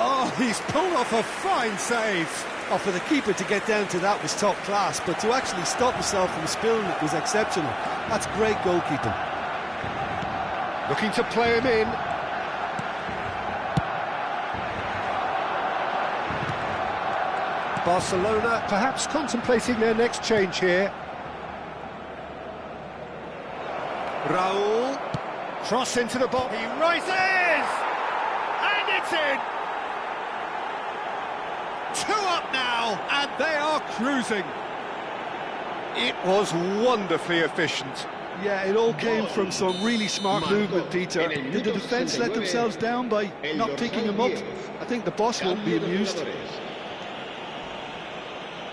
Oh, he's pulled off a fine save. Oh, for the keeper to get down to that was top class, but to actually stop himself from spilling it was exceptional. That's great goalkeeping. Looking to play him in. Barcelona perhaps contemplating their next change here. Raul, cross into the box. He rises! And it's in! 2 up now, and they are cruising. It was wonderfully efficient. Yeah, it all came from some really smart movement, Peter. Did the defence let themselves down by not picking him up? I think the boss won't be amused.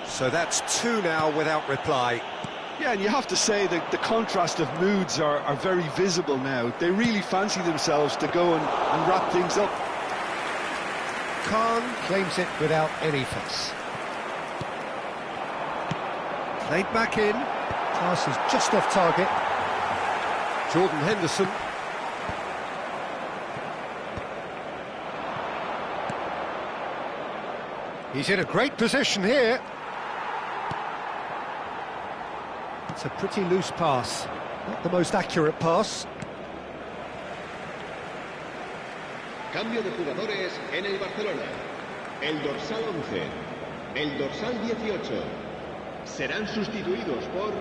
So that's 2 now without reply. Yeah, and you have to say that the contrast of moods are very visible now. They really fancy themselves to go and wrap things up. Khan claims it without any fuss. Played back in. Pass is just off target. Jordan Henderson. He's in a great position here. It's a pretty loose pass. Not the most accurate pass. Cambio de jugadores en el Barcelona. El dorsal 11, el dorsal 18 serán sustituidos por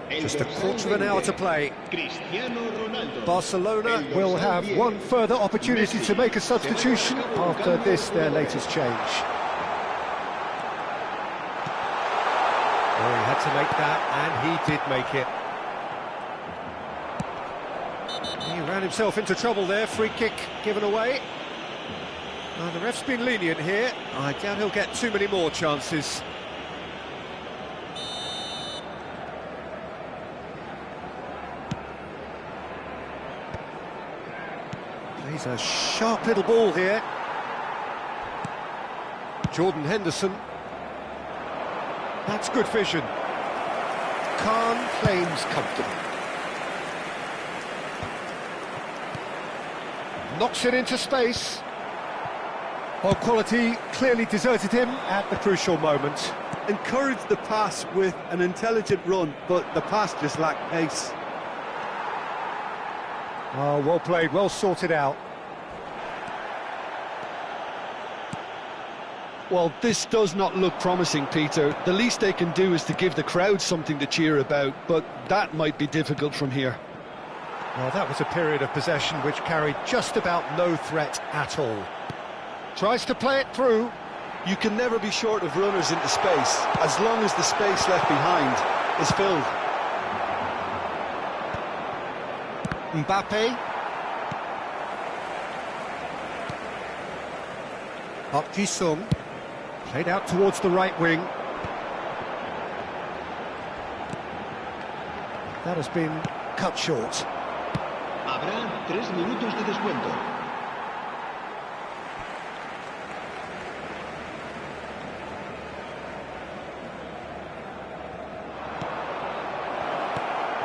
el Just a dorsal quarter of an hour 20, to play. Cristiano Ronaldo. Barcelona will have one further opportunity to make a substitution after this, their latest change. Oh, he had to make that, and he did make it. He ran himself into trouble there, free kick given away. The ref's been lenient here. I doubt he'll get too many more chances. Plays a sharp little ball here. Jordan Henderson. That's good vision. Khan claims comfortable. Knocks it into space. Well, quality clearly deserted him at the crucial moment. Encouraged the pass with an intelligent run, but the pass just lacked pace. Oh, well played, well sorted out. Well, this does not look promising, Peter. The least they can do is to give the crowd something to cheer about, but that might be difficult from here. Well, that was a period of possession which carried just about no threat at all. Tries to play it through. You can never be short of runners into space, as long as the space left behind is filled. Mbappe. Park Ji-sung. Played out towards the right wing. That has been cut short. Habrá 3 minutos de descuento.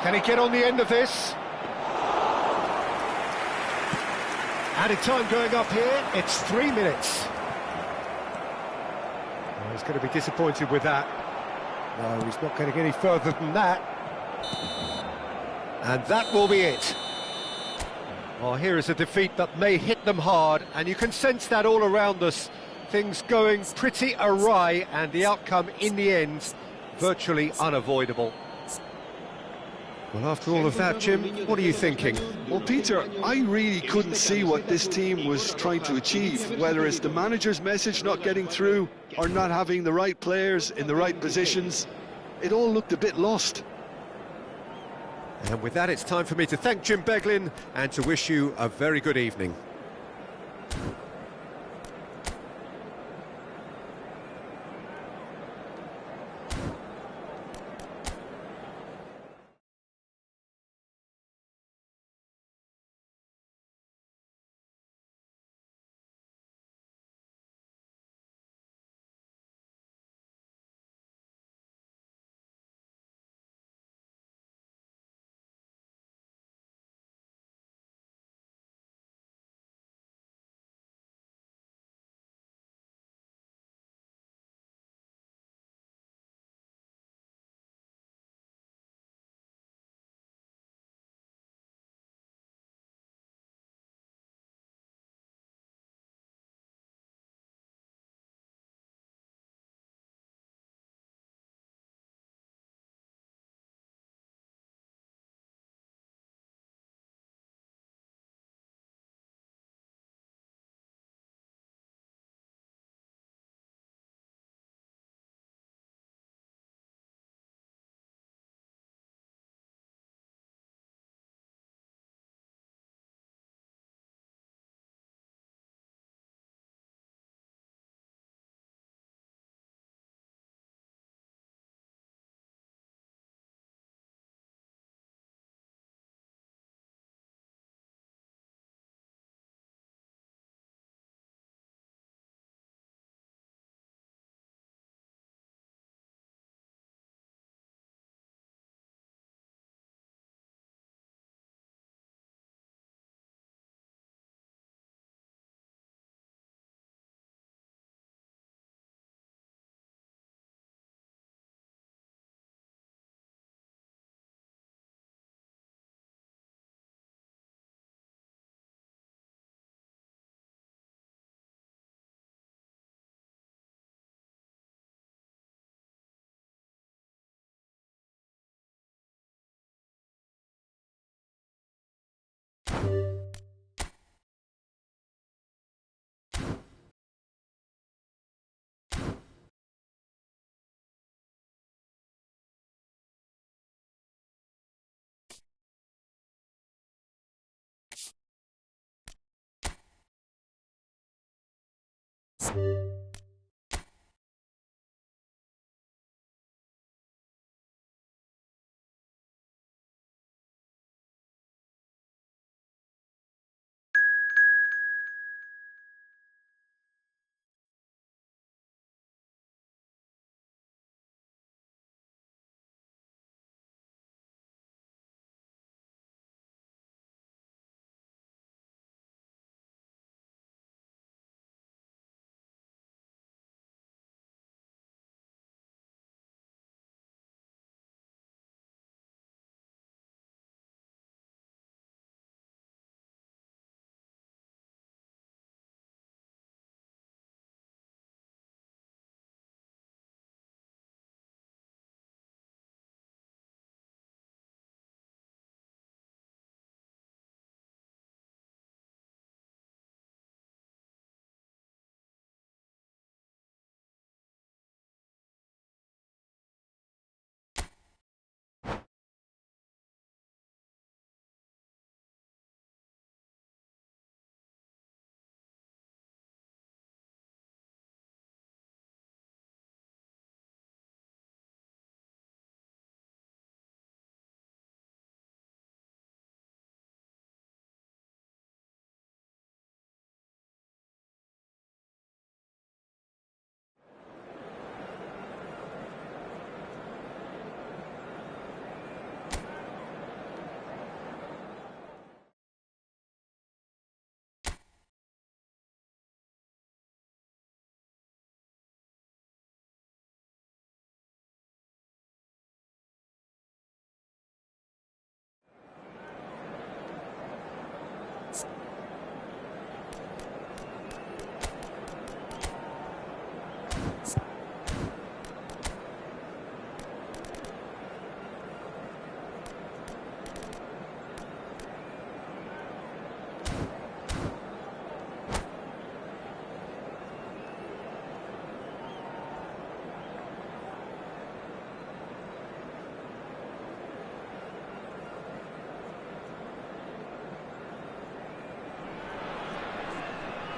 Can he get on the end of this? Added time going up here, it's 3 minutes. Oh, he's going to be disappointed with that. No, he's not getting any further than that. And that will be it. Well, here is a defeat that may hit them hard, and you can sense that all around us. Things going pretty awry, and the outcome in the end, virtually unavoidable. Well, after all of that, Jim, what are you thinking? Well, Peter, I really couldn't see what this team was trying to achieve, whether it's the manager's message not getting through or not having the right players in the right positions. It all looked a bit lost. And with that, it's time for me to thank Jim Beglin and to wish you a very good evening.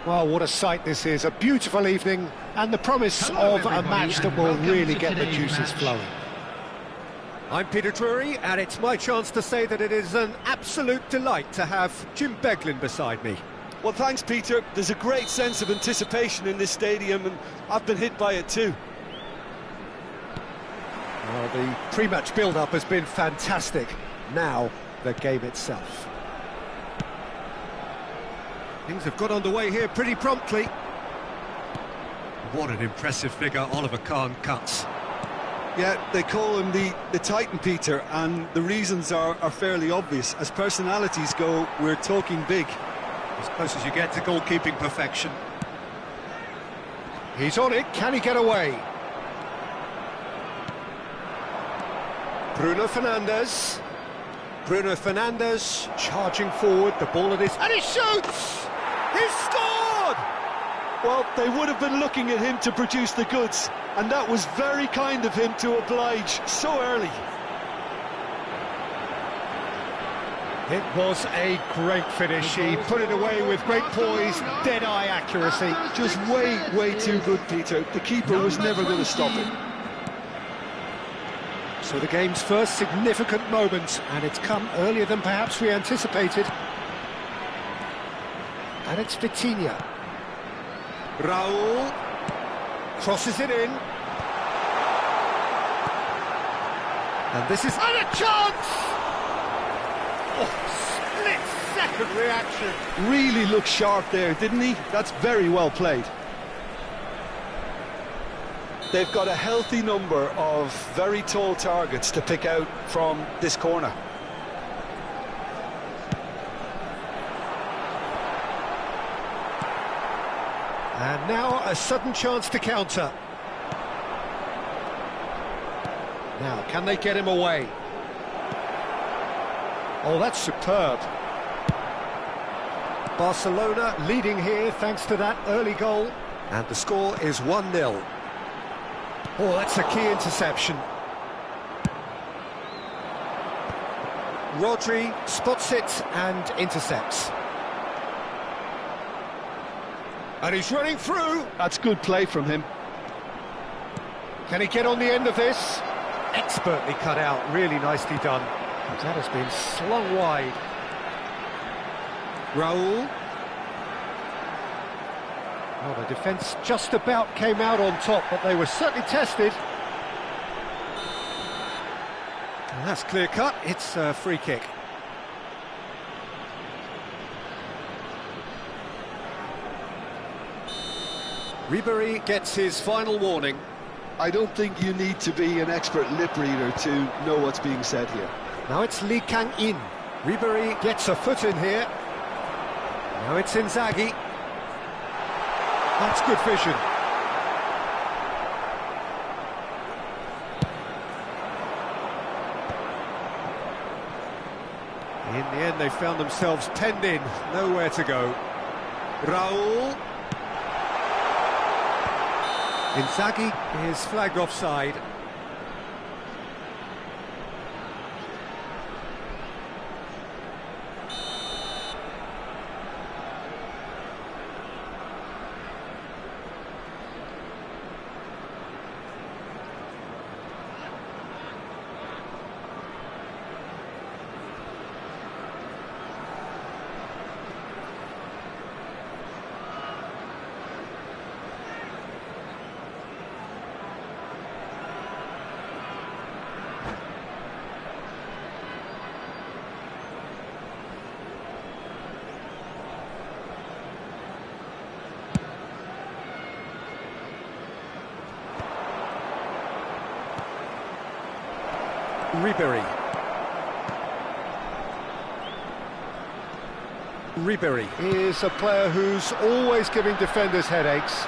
Well, what a sight this is, a beautiful evening, and the promise of a match that will really get the juices flowing. I'm Peter Drury, and it's my chance to say that it is an absolute delight to have Jim Beglin beside me. Well, thanks, Peter. There's a great sense of anticipation in this stadium, and I've been hit by it too. Well, the pre-match build-up has been fantastic. Now, the game itself. Things have got underway here pretty promptly. What an impressive figure Oliver Kahn cuts. Yeah, they call him the Titan, Peter, and the reasons are fairly obvious. As personalities go, we're talking big. As close as you get to goalkeeping perfection. He's on it, can he get away? Bruno Fernandes. Bruno Fernandes charging forward, the ball at his... and he shoots! He's scored! Well, they would have been looking at him to produce the goods, and that was very kind of him to oblige so early. It was a great finish. He put it away with great poise, dead-eye accuracy. Just way too good, Peter. The keeper was never going to stop it. So the game's first significant moment, and it's come earlier than perhaps we anticipated. And it's Vitinha. Raul crosses it in. And this is... and a chance! Oh, split-second reaction. Really looked sharp there, didn't he? That's very well played. They've got a healthy number of very tall targets to pick out from this corner. And now a sudden chance to counter. Now, can they get him away? Oh, that's superb. Barcelona leading here thanks to that early goal. And the score is 1-0. Oh, that's a key interception. Rodri spots it and intercepts. And he's running through. That's good play from him. Can he get on the end of this? Expertly cut out, really nicely done. That has been slung wide. Raul. Well, the defence just about came out on top, but they were certainly tested. And that's clear cut, it's a free kick. Ribéry gets his final warning. I don't think you need to be an expert lip reader to know what's being said here. Now it's Lee Kang-in. Ribéry gets a foot in here. Now it's Inzaghi. That's good vision. In the end, they found themselves penned in, nowhere to go. Raul. Inzaghi is flagged offside. Ribéry is a player who's always giving defenders headaches.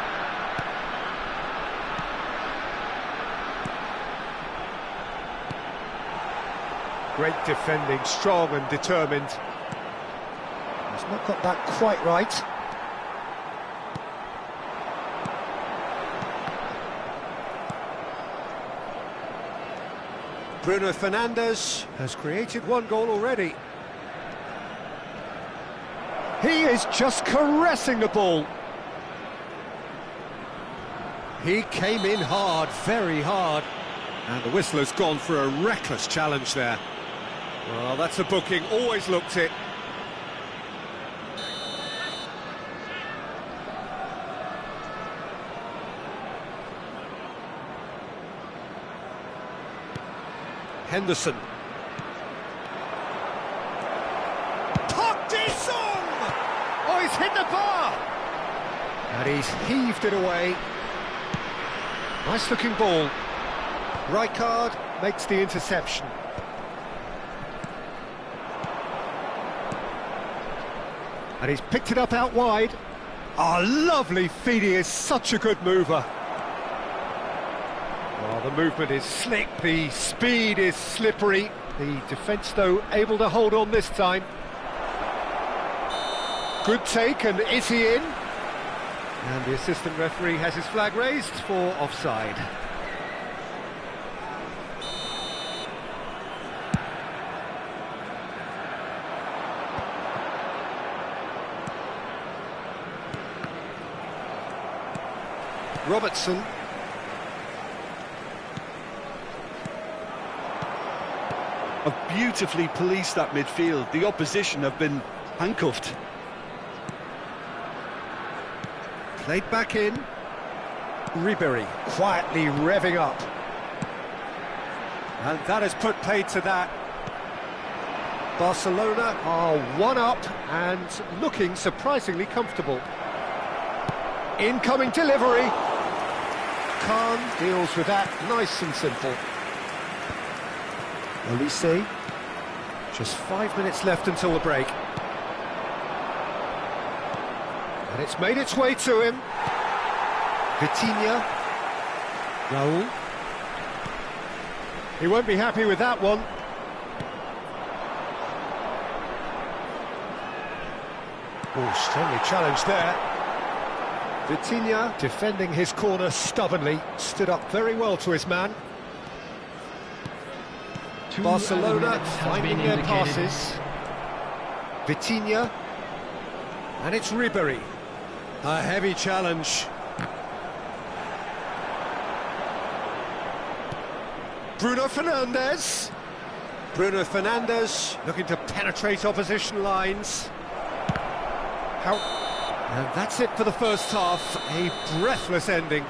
Great defending, strong and determined. He's not got that quite right. Bruno Fernandes has created one goal already. He is just caressing the ball. He came in hard, very hard. And the whistler's gone for a reckless challenge there. Well, that's a booking, always looked it. Henderson. Oh, he's hit the bar! And he's heaved it away. Nice looking ball. Rijkaard makes the interception. And he's picked it up out wide. Oh, lovely feed, he is such a good mover. Oh, the movement is slick, the speed is slippery. The defence, though, able to hold on this time. Good take, and is he in? And the assistant referee has his flag raised for offside. Robertson. Have beautifully policed that midfield. The opposition have been handcuffed. Played back in. Ribery quietly revving up. And that has put paid to that. Barcelona are one up and looking surprisingly comfortable. Incoming delivery. Khan deals with that nice and simple. Olise. Just 5 minutes left until the break. And it's made its way to him. Vitinha. Raul. He won't be happy with that one. Oh, strongly challenged there. Vitinha defending his corner stubbornly. Stood up very well to his man. Barcelona finding their passes. Vitinha. And it's Ribery. A heavy challenge. Bruno Fernandes. Bruno Fernandes looking to penetrate opposition lines. And that's it for the first half. A breathless ending.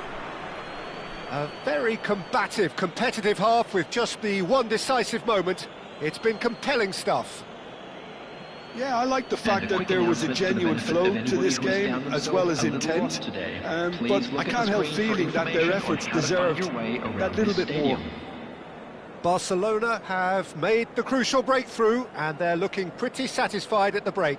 A very combative, competitive half with just the one decisive moment. It's been compelling stuff. Yeah, I like the fact that there was a genuine flow to this game, as well as intent, but I can't help feeling that their efforts deserved that little bit more. Barcelona have made the crucial breakthrough, and they're looking pretty satisfied at the break.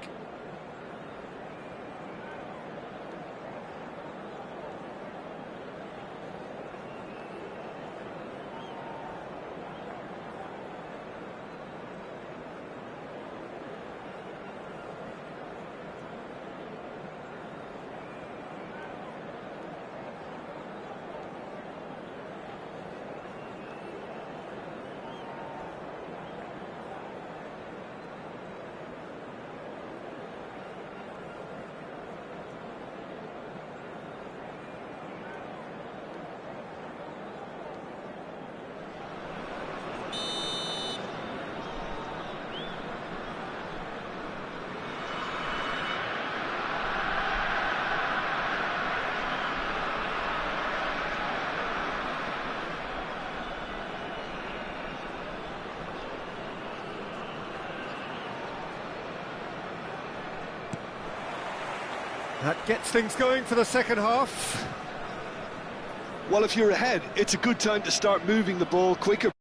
That gets things going for the second half. Well, if you're ahead, it's a good time to start moving the ball quicker.